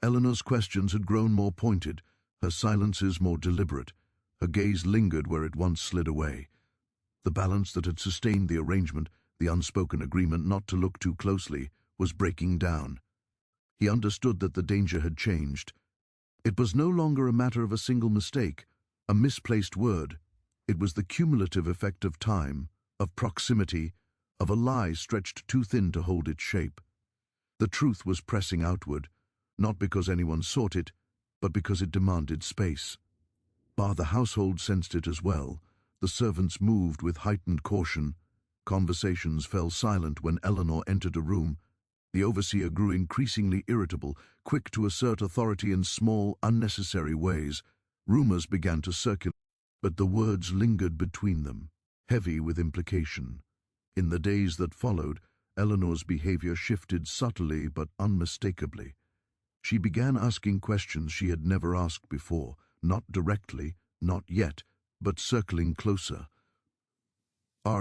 Eleanor's questions had grown more pointed, her silences more deliberate. Her gaze lingered where it once slid away. The balance that had sustained the arrangement, the unspoken agreement not to look too closely, was breaking down. He understood that the danger had changed. It was no longer a matter of a single mistake, a misplaced word. It was the cumulative effect of time, of proximity, of a lie stretched too thin to hold its shape. The truth was pressing outward, not because anyone sought it, but because it demanded space. The household sensed it as well. The servants moved with heightened caution. Conversations fell silent when Eleanor entered a room. The overseer grew increasingly irritable, quick to assert authority in small, unnecessary ways. Rumors began to circulate, but the words lingered between them, heavy with implication. In the days that followed, Eleanor's behavior shifted subtly but unmistakably. She began asking questions she had never asked before, not directly, not yet, but circling closer.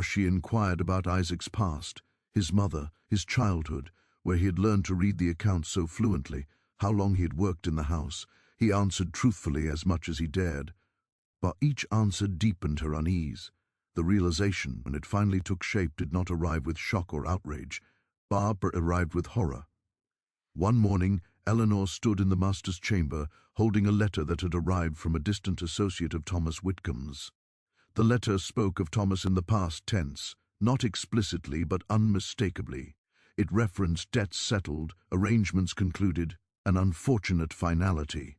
She inquired about Isaac's past, his mother, his childhood, where he had learned to read the accounts so fluently, how long he had worked in the house. He answered truthfully as much as he dared. But each answer deepened her unease. The realization, when it finally took shape, did not arrive with shock or outrage. But arrived with horror. One morning, Eleanor stood in the master's chamber, holding a letter that had arrived from a distant associate of Thomas Whitcomb's. The letter spoke of Thomas in the past tense, not explicitly but unmistakably. It referenced debts settled, arrangements concluded, an unfortunate finality.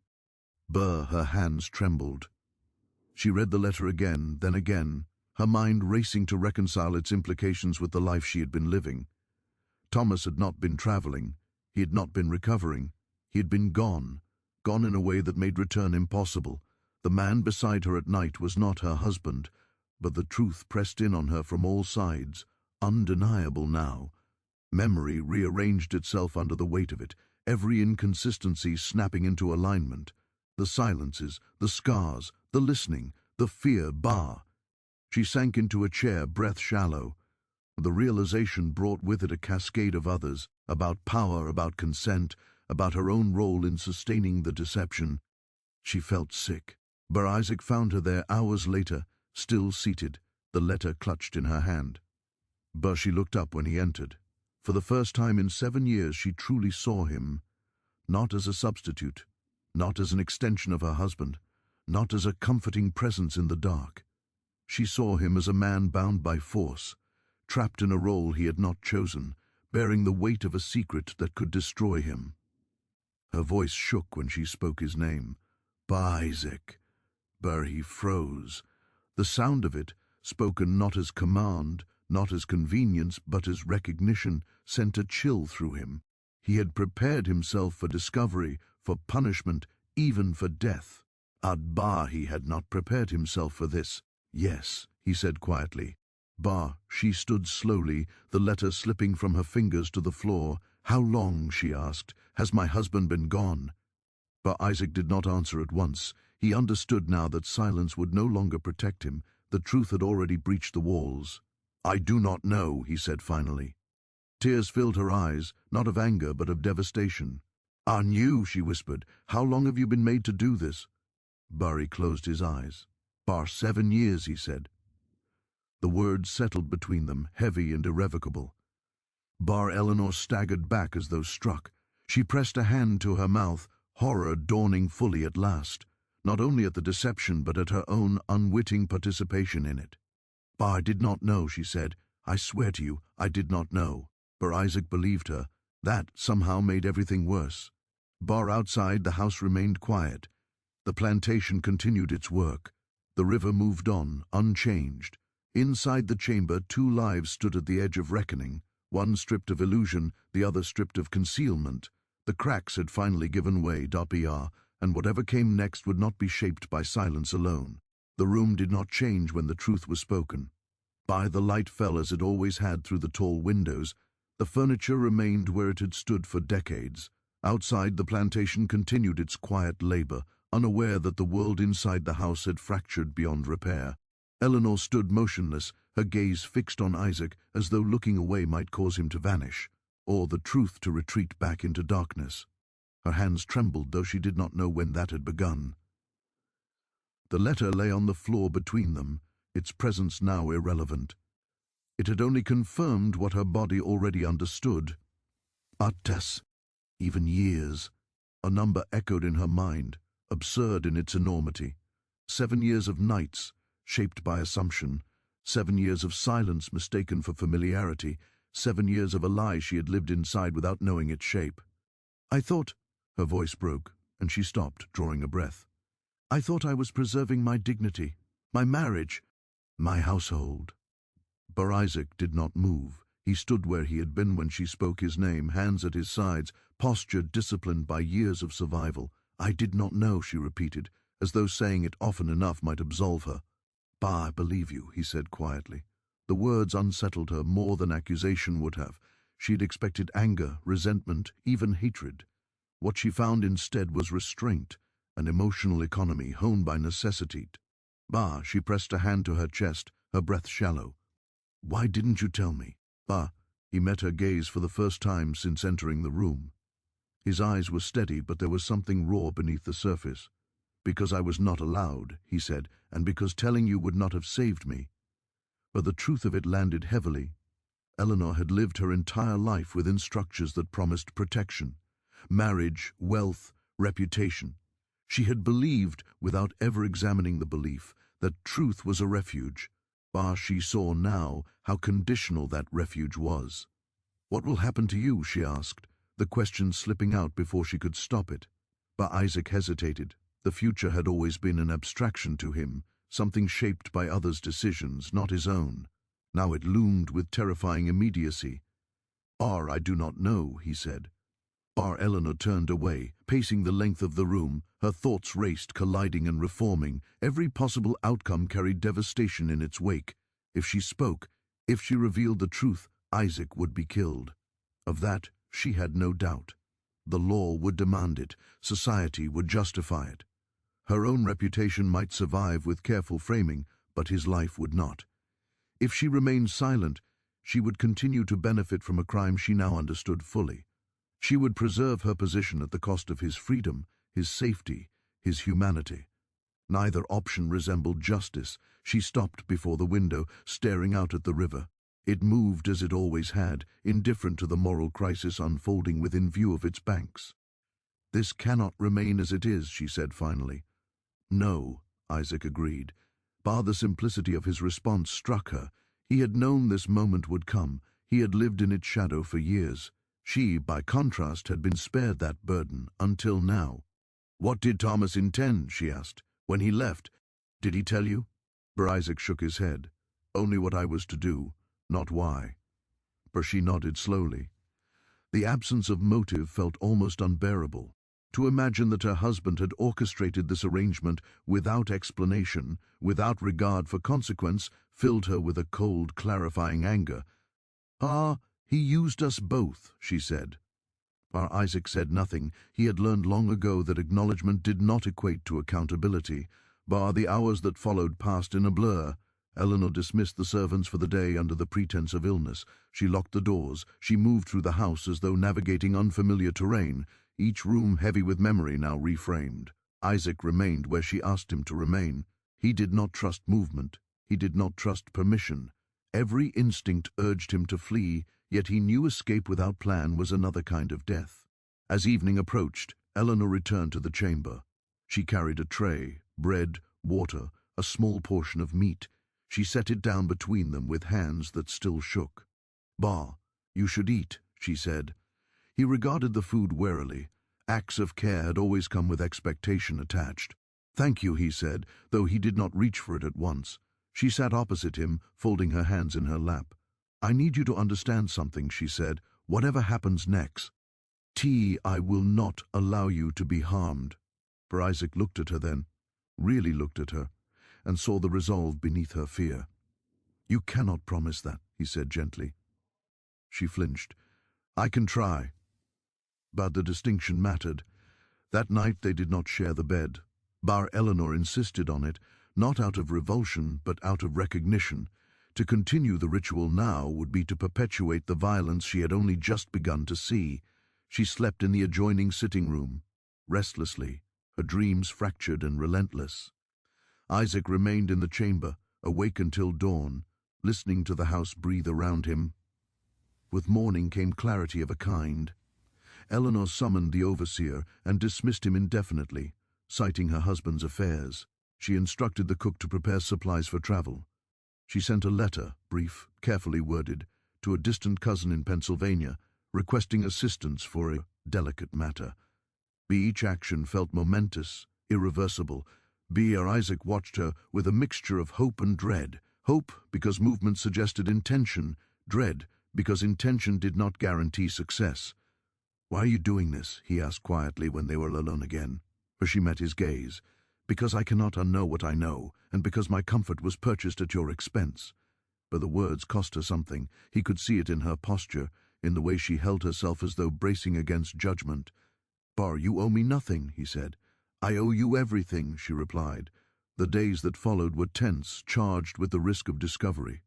Her hands trembled. She read the letter again, then again, her mind racing to reconcile its implications with the life she had been living. Thomas had not been traveling, he had not been recovering, he had been gone in a way that made return impossible. The man beside her at night was not her husband, but the truth pressed in on her from all sides, undeniable now. Memory rearranged itself under the weight of it, every inconsistency snapping into alignment. The silences, the scars, the listening, the fear. She sank into a chair, breath shallow. The realization brought with it a cascade of others, about power, about consent, about her own role in sustaining the deception. She felt sick. Isaac found her there hours later, still seated, the letter clutched in her hand. She looked up when he entered. For the first time in 7 years she truly saw him, not as a substitute, not as an extension of her husband, not as a comforting presence in the dark. She saw him as a man bound by force, trapped in a role he had not chosen, bearing the weight of a secret that could destroy him. Her voice shook when she spoke his name. Isaac. He froze. The sound of it, spoken not as command, not as convenience, but as recognition, sent a chill through him. He had prepared himself for discovery, for punishment, even for death. He had not prepared himself for this. Yes, he said quietly. She stood slowly, the letter slipping from her fingers to the floor. How long, she asked, has my husband been gone? Isaac did not answer at once. He understood now that silence would no longer protect him. The truth had already breached the walls. I do not know, he said finally. Tears filled her eyes, not of anger but of devastation. Knew, she whispered. How long have you been made to do this? He closed his eyes. 7 years, he said. The words settled between them, heavy and irrevocable. Eleanor staggered back as though struck. She pressed a hand to her mouth, horror dawning fully at last, not only at the deception but at her own unwitting participation in it. I did not know, she said. I swear to you, I did not know. Isaac believed her. That somehow made everything worse. Outside, the house remained quiet. The plantation continued its work. The river moved on, unchanged. Inside the chamber, 2 lives stood at the edge of reckoning, one stripped of illusion, the other stripped of concealment. The cracks had finally given way, and whatever came next would not be shaped by silence alone. The room did not change when the truth was spoken. The light fell as it always had through the tall windows. The furniture remained where it had stood for decades. Outside, the plantation continued its quiet labor, unaware that the world inside the house had fractured beyond repair. Eleanor stood motionless, her gaze fixed on Isaac, as though looking away might cause him to vanish, or the truth to retreat back into darkness. Her hands trembled, though she did not know when that had begun. The letter lay on the floor between them, its presence now irrelevant. It had only confirmed what her body already understood. Atas, even years. A number echoed in her mind, absurd in its enormity. 7 years of nights, shaped by assumption. 7 years of silence mistaken for familiarity. 7 years of a lie she had lived inside without knowing its shape. I thought, her voice broke, and she stopped, drawing a breath. I thought I was preserving my dignity, my marriage, my household. Isaac did not move. He stood where he had been when she spoke his name, hands at his sides, posture disciplined by years of survival. I did not know, she repeated, as though saying it often enough might absolve her. I believe you, he said quietly. The words unsettled her more than accusation would have. She had expected anger, resentment, even hatred. What she found instead was restraint, an emotional economy honed by necessity. She pressed a hand to her chest, her breath shallow. Why didn't you tell me? He met her gaze for the first time since entering the room. His eyes were steady, but there was something raw beneath the surface. Because I was not allowed, he said, and because telling you would not have saved me. But the truth of it landed heavily. Eleanor had lived her entire life within structures that promised protection. Marriage, wealth, reputation. She had believed, without ever examining the belief, that truth was a refuge. But she saw now how conditional that refuge was. "What will happen to you?" she asked, the question slipping out before she could stop it. But Isaac hesitated. The future had always been an abstraction to him, something shaped by others' decisions, not his own. Now it loomed with terrifying immediacy. "I do not know," he said. Eleanor turned away, pacing the length of the room. Her thoughts raced, colliding and reforming. Every possible outcome carried devastation in its wake. If she spoke, if she revealed the truth, Isaac would be killed. Of that, she had no doubt. The law would demand it. Society would justify it. Her own reputation might survive with careful framing, but his life would not. If she remained silent, she would continue to benefit from a crime she now understood fully. She would preserve her position at the cost of his freedom, his safety, his humanity. Neither option resembled justice. She stopped before the window, staring out at the river. It moved as it always had, indifferent to the moral crisis unfolding within view of its banks. "This cannot remain as it is," she said finally. "No," Isaac agreed. But the simplicity of his response struck her. He had known this moment would come. He had lived in its shadow for years. She, by contrast, had been spared that burden, until now. "What did Thomas intend?" she asked. "When he left, did he tell you?" Isaac shook his head. "Only what I was to do, not why." She nodded slowly. The absence of motive felt almost unbearable. To imagine that her husband had orchestrated this arrangement without explanation, without regard for consequence, filled her with a cold, clarifying anger. "He used us both," she said. Isaac said nothing. He had learned long ago that acknowledgement did not equate to accountability. The hours that followed passed in a blur. Eleanor dismissed the servants for the day under the pretense of illness. She locked the doors. She moved through the house as though navigating unfamiliar terrain, each room heavy with memory now reframed. Isaac remained where she asked him to remain. He did not trust movement. He did not trust permission. Every instinct urged him to flee, yet he knew escape without plan was another kind of death. As evening approached, Eleanor returned to the chamber. She carried a tray, bread, water, a small portion of meat. She set it down between them with hands that still shook. "You should eat," she said. He regarded the food warily. Acts of care had always come with expectation attached. "Thank you," he said, though he did not reach for it at once. She sat opposite him, folding her hands in her lap. "I need you to understand something," she said. "Whatever happens next, I will not allow you to be harmed." Isaac looked at her then, really looked at her, and saw the resolve beneath her fear. "You cannot promise that," he said gently. She flinched. "I can try." But the distinction mattered. That night they did not share the bed. Eleanor insisted on it, not out of revulsion, but out of recognition. To continue the ritual now would be to perpetuate the violence she had only just begun to see. She slept in the adjoining sitting room, restlessly, her dreams fractured and relentless. Isaac remained in the chamber, awake until dawn, listening to the house breathe around him. With morning came clarity of a kind. Eleanor summoned the overseer and dismissed him indefinitely, citing her husband's affairs. She instructed the cook to prepare supplies for travel. She sent a letter, brief, carefully worded, to a distant cousin in Pennsylvania, requesting assistance for a delicate matter. Each action felt momentous, irreversible. Isaac watched her with a mixture of hope and dread. Hope because movement suggested intention, dread because intention did not guarantee success. "Why are you doing this?" he asked quietly when they were alone again. She met his gaze. "Because I cannot unknow what I know, and because my comfort was purchased at your expense." But the words cost her something. He could see it in her posture, in the way she held herself as though bracing against judgment. "You owe me nothing," he said. "I owe you everything," she replied. The days that followed were tense, charged with the risk of discovery.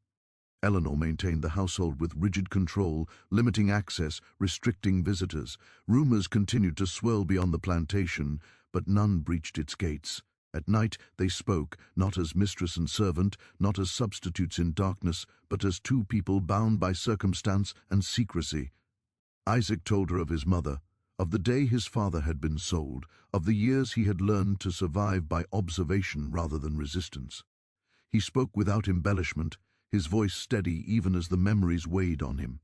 Eleanor maintained the household with rigid control, limiting access, restricting visitors. Rumors continued to swirl beyond the plantation, but none breached its gates. At night they spoke, not as mistress and servant, not as substitutes in darkness, but as two people bound by circumstance and secrecy. Isaac told her of his mother, of the day his father had been sold, of the years he had learned to survive by observation rather than resistance. He spoke without embellishment, his voice steady even as the memories weighed on him.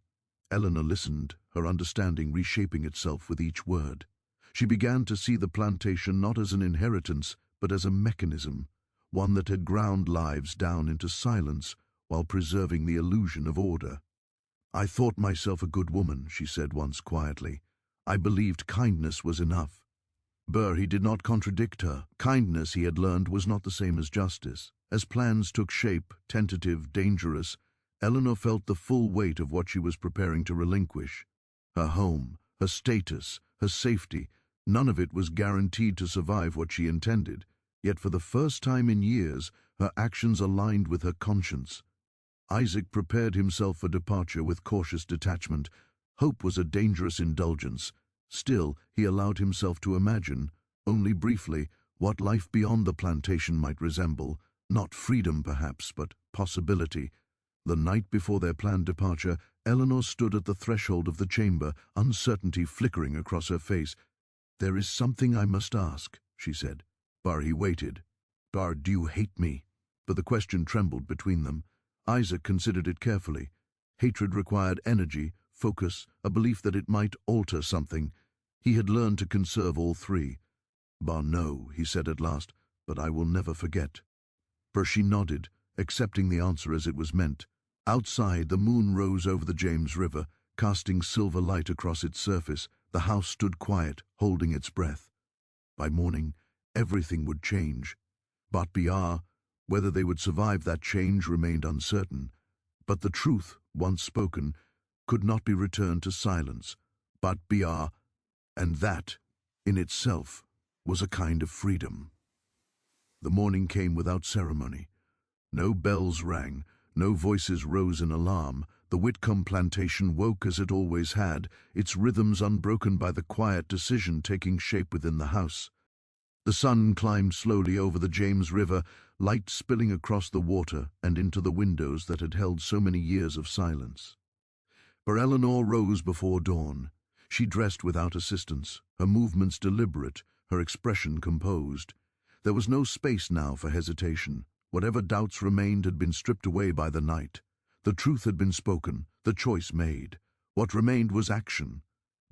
Eleanor listened, her understanding reshaping itself with each word. She began to see the plantation not as an inheritance, but as a mechanism, one that had ground lives down into silence while preserving the illusion of order. "I thought myself a good woman," she said once quietly. "I believed kindness was enough." He did not contradict her. Kindness, he had learned, was not the same as justice. As plans took shape, tentative, dangerous, Eleanor felt the full weight of what she was preparing to relinquish. Her home, her status, her safety, none of it was guaranteed to survive what she intended. Yet for the first time in years, her actions aligned with her conscience. Isaac prepared himself for departure with cautious detachment. Hope was a dangerous indulgence. Still, he allowed himself to imagine, only briefly, what life beyond the plantation might resemble. Not freedom, perhaps, but possibility. The night before their planned departure, Eleanor stood at the threshold of the chamber, uncertainty flickering across her face. "There is something I must ask," she said. He waited. "Do you hate me?" But the question trembled between them. Isaac considered it carefully. Hatred required energy, focus, a belief that it might alter something. He had learned to conserve all three. "No," he said at last, "but I will never forget." She nodded, accepting the answer as it was meant. Outside, the moon rose over the James River, casting silver light across its surface. The house stood quiet, holding its breath. By morning, everything would change. Whether they would survive that change remained uncertain. But the truth, once spoken, could not be returned to silence. And that, in itself, was a kind of freedom. The morning came without ceremony. No bells rang, no voices rose in alarm. The Whitcomb plantation woke as it always had, its rhythms unbroken by the quiet decision taking shape within the house. The sun climbed slowly over the James River, light spilling across the water and into the windows that had held so many years of silence. Eleanor rose before dawn. She dressed without assistance, her movements deliberate, her expression composed. There was no space now for hesitation. Whatever doubts remained had been stripped away by the night. The truth had been spoken, the choice made. What remained was action.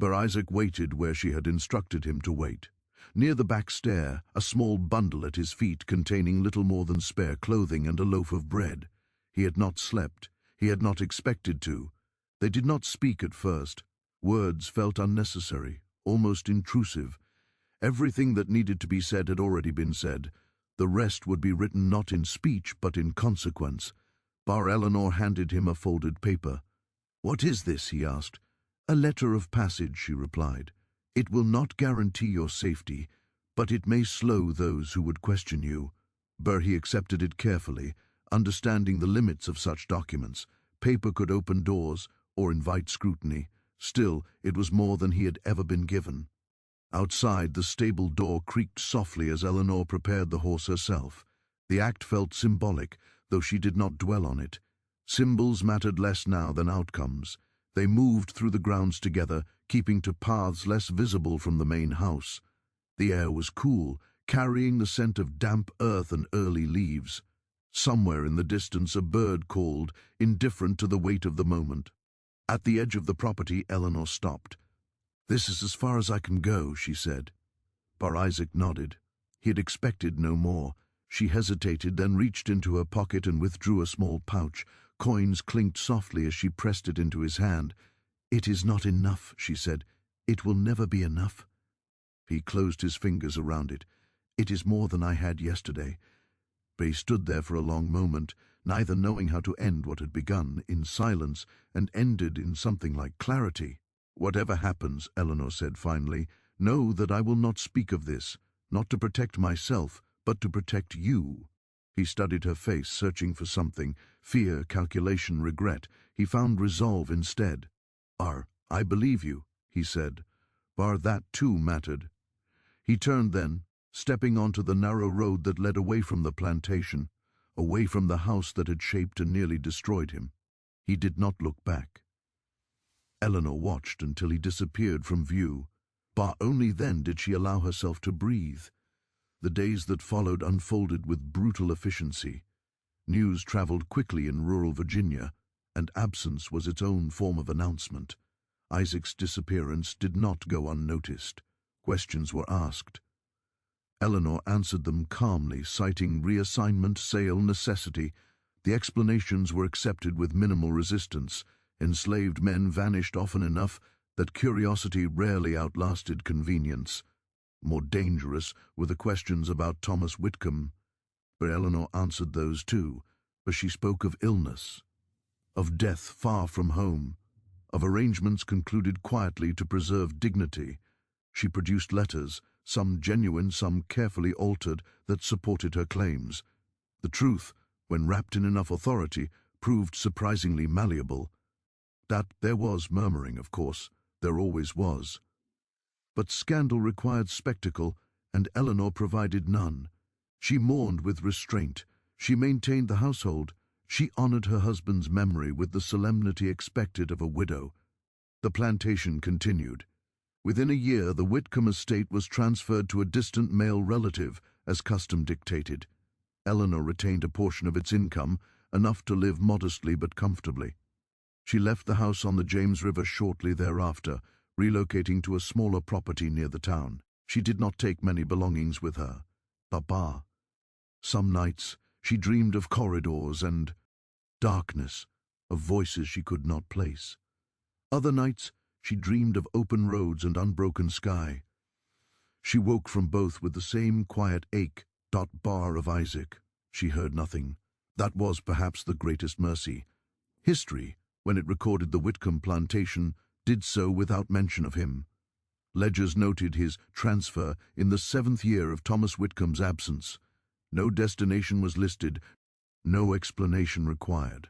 Isaac waited where she had instructed him to wait. Near the back stair, a small bundle at his feet containing little more than spare clothing and a loaf of bread. He had not slept. He had not expected to. They did not speak at first. Words felt unnecessary, almost intrusive. Everything that needed to be said had already been said. The rest would be written not in speech, but in consequence. Eleanor handed him a folded paper. "What is this?" he asked. "A letter of passage," she replied. "It will not guarantee your safety, but it may slow those who would question you." He accepted it carefully, understanding the limits of such documents. Paper could open doors or invite scrutiny. Still, it was more than he had ever been given. Outside, the stable door creaked softly as Eleanor prepared the horse herself. The act felt symbolic, though she did not dwell on it. Symbols mattered less now than outcomes. They moved through the grounds together, keeping to paths less visible from the main house. The air was cool, carrying the scent of damp earth and early leaves. Somewhere in the distance a bird called, indifferent to the weight of the moment. At the edge of the property, Eleanor stopped. "This is as far as I can go," she said. Isaac nodded. He had expected no more. She hesitated, then reached into her pocket and withdrew a small pouch. Coins clinked softly as she pressed it into his hand. "It is not enough," she said. "It will never be enough." He closed his fingers around it. "It is more than I had yesterday." He stood there for a long moment, neither knowing how to end what had begun, in silence, and ended in something like clarity. "Whatever happens," Eleanor said finally, "know that I will not speak of this, not to protect myself, but to protect you." He studied her face, searching for something, fear, calculation, regret. He found resolve instead. "I believe you," he said. That too mattered. He turned then, stepping onto the narrow road that led away from the plantation, away from the house that had shaped and nearly destroyed him. He did not look back. Eleanor watched until he disappeared from view. Only then did she allow herself to breathe. The days that followed unfolded with brutal efficiency. News traveled quickly in rural Virginia, and absence was its own form of announcement. Isaac's disappearance did not go unnoticed. Questions were asked. Eleanor answered them calmly, citing reassignment, sale, necessity. The explanations were accepted with minimal resistance. Enslaved men vanished often enough that curiosity rarely outlasted convenience. More dangerous were the questions about Thomas Whitcomb, but Eleanor answered those too, for she spoke of illness, of death far from home, of arrangements concluded quietly to preserve dignity. She produced letters, some genuine, some carefully altered, that supported her claims. The truth, when wrapped in enough authority, proved surprisingly malleable. That there was murmuring, of course, there always was. But scandal required spectacle, and Eleanor provided none. She mourned with restraint. She maintained the household. She honored her husband's memory with the solemnity expected of a widow. The plantation continued. Within a year, the Whitcomb estate was transferred to a distant male relative, as custom dictated. Eleanor retained a portion of its income, enough to live modestly but comfortably. She left the house on the James River shortly thereafter, relocating to a smaller property near the town. She did not take many belongings with her. Papa. Some nights, she dreamed of corridors and darkness, of voices she could not place. Other nights, she dreamed of open roads and unbroken sky. She woke from both with the same quiet ache. Bar of Isaac. She heard nothing. That was perhaps the greatest mercy. History, when it recorded the Whitcomb plantation, did so without mention of him. Ledgers noted his transfer in the 7th year of Thomas Whitcomb's absence. No destination was listed, no explanation required.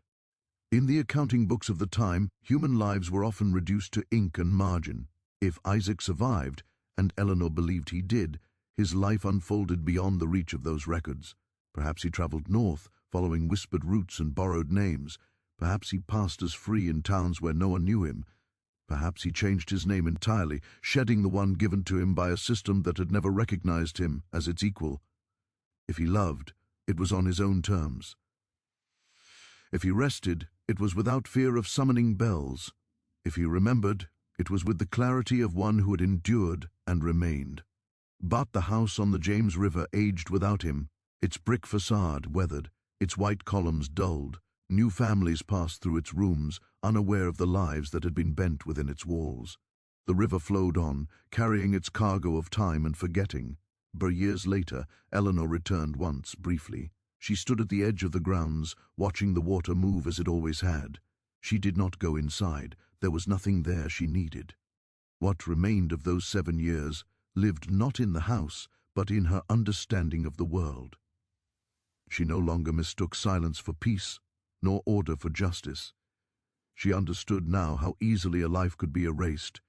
In the accounting books of the time, human lives were often reduced to ink and margin. If Isaac survived, and Eleanor believed he did, his life unfolded beyond the reach of those records. Perhaps he traveled north, following whispered routes and borrowed names. Perhaps he passed as free in towns where no one knew him. Perhaps he changed his name entirely, shedding the one given to him by a system that had never recognized him as its equal. If he loved, it was on his own terms. If he rested, it was without fear of summoning bells. If he remembered, it was with the clarity of one who had endured and remained. But the house on the James River aged without him, its brick facade weathered, its white columns dulled. New families passed through its rooms, unaware of the lives that had been bent within its walls. The river flowed on, carrying its cargo of time and forgetting. But years later, Eleanor returned once, briefly. She stood at the edge of the grounds, watching the water move as it always had. She did not go inside. There was nothing there she needed. What remained of those 7 years lived not in the house, but in her understanding of the world. She no longer mistook silence for peace, nor order for justice. She understood now how easily a life could be erased,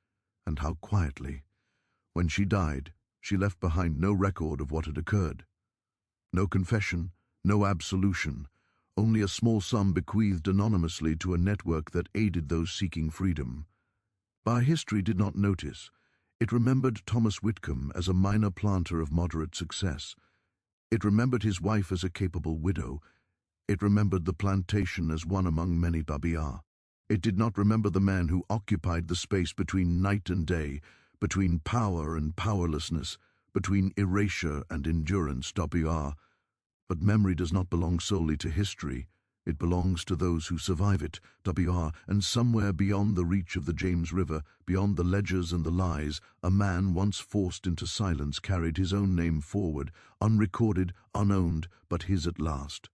and how quietly. When she died, she left behind no record of what had occurred. No confession, no absolution, only a small sum bequeathed anonymously to a network that aided those seeking freedom. But history did not notice. It remembered Thomas Whitcomb as a minor planter of moderate success. It remembered his wife as a capable widow. It remembered the plantation as one among many Babiar. It did not remember the man who occupied the space between night and day, between power and powerlessness, between erasure and endurance. But memory does not belong solely to history. It belongs to those who survive it, and somewhere beyond the reach of the James River, beyond the ledgers and the lies, a man once forced into silence carried his own name forward, unrecorded, unowned, but his at last.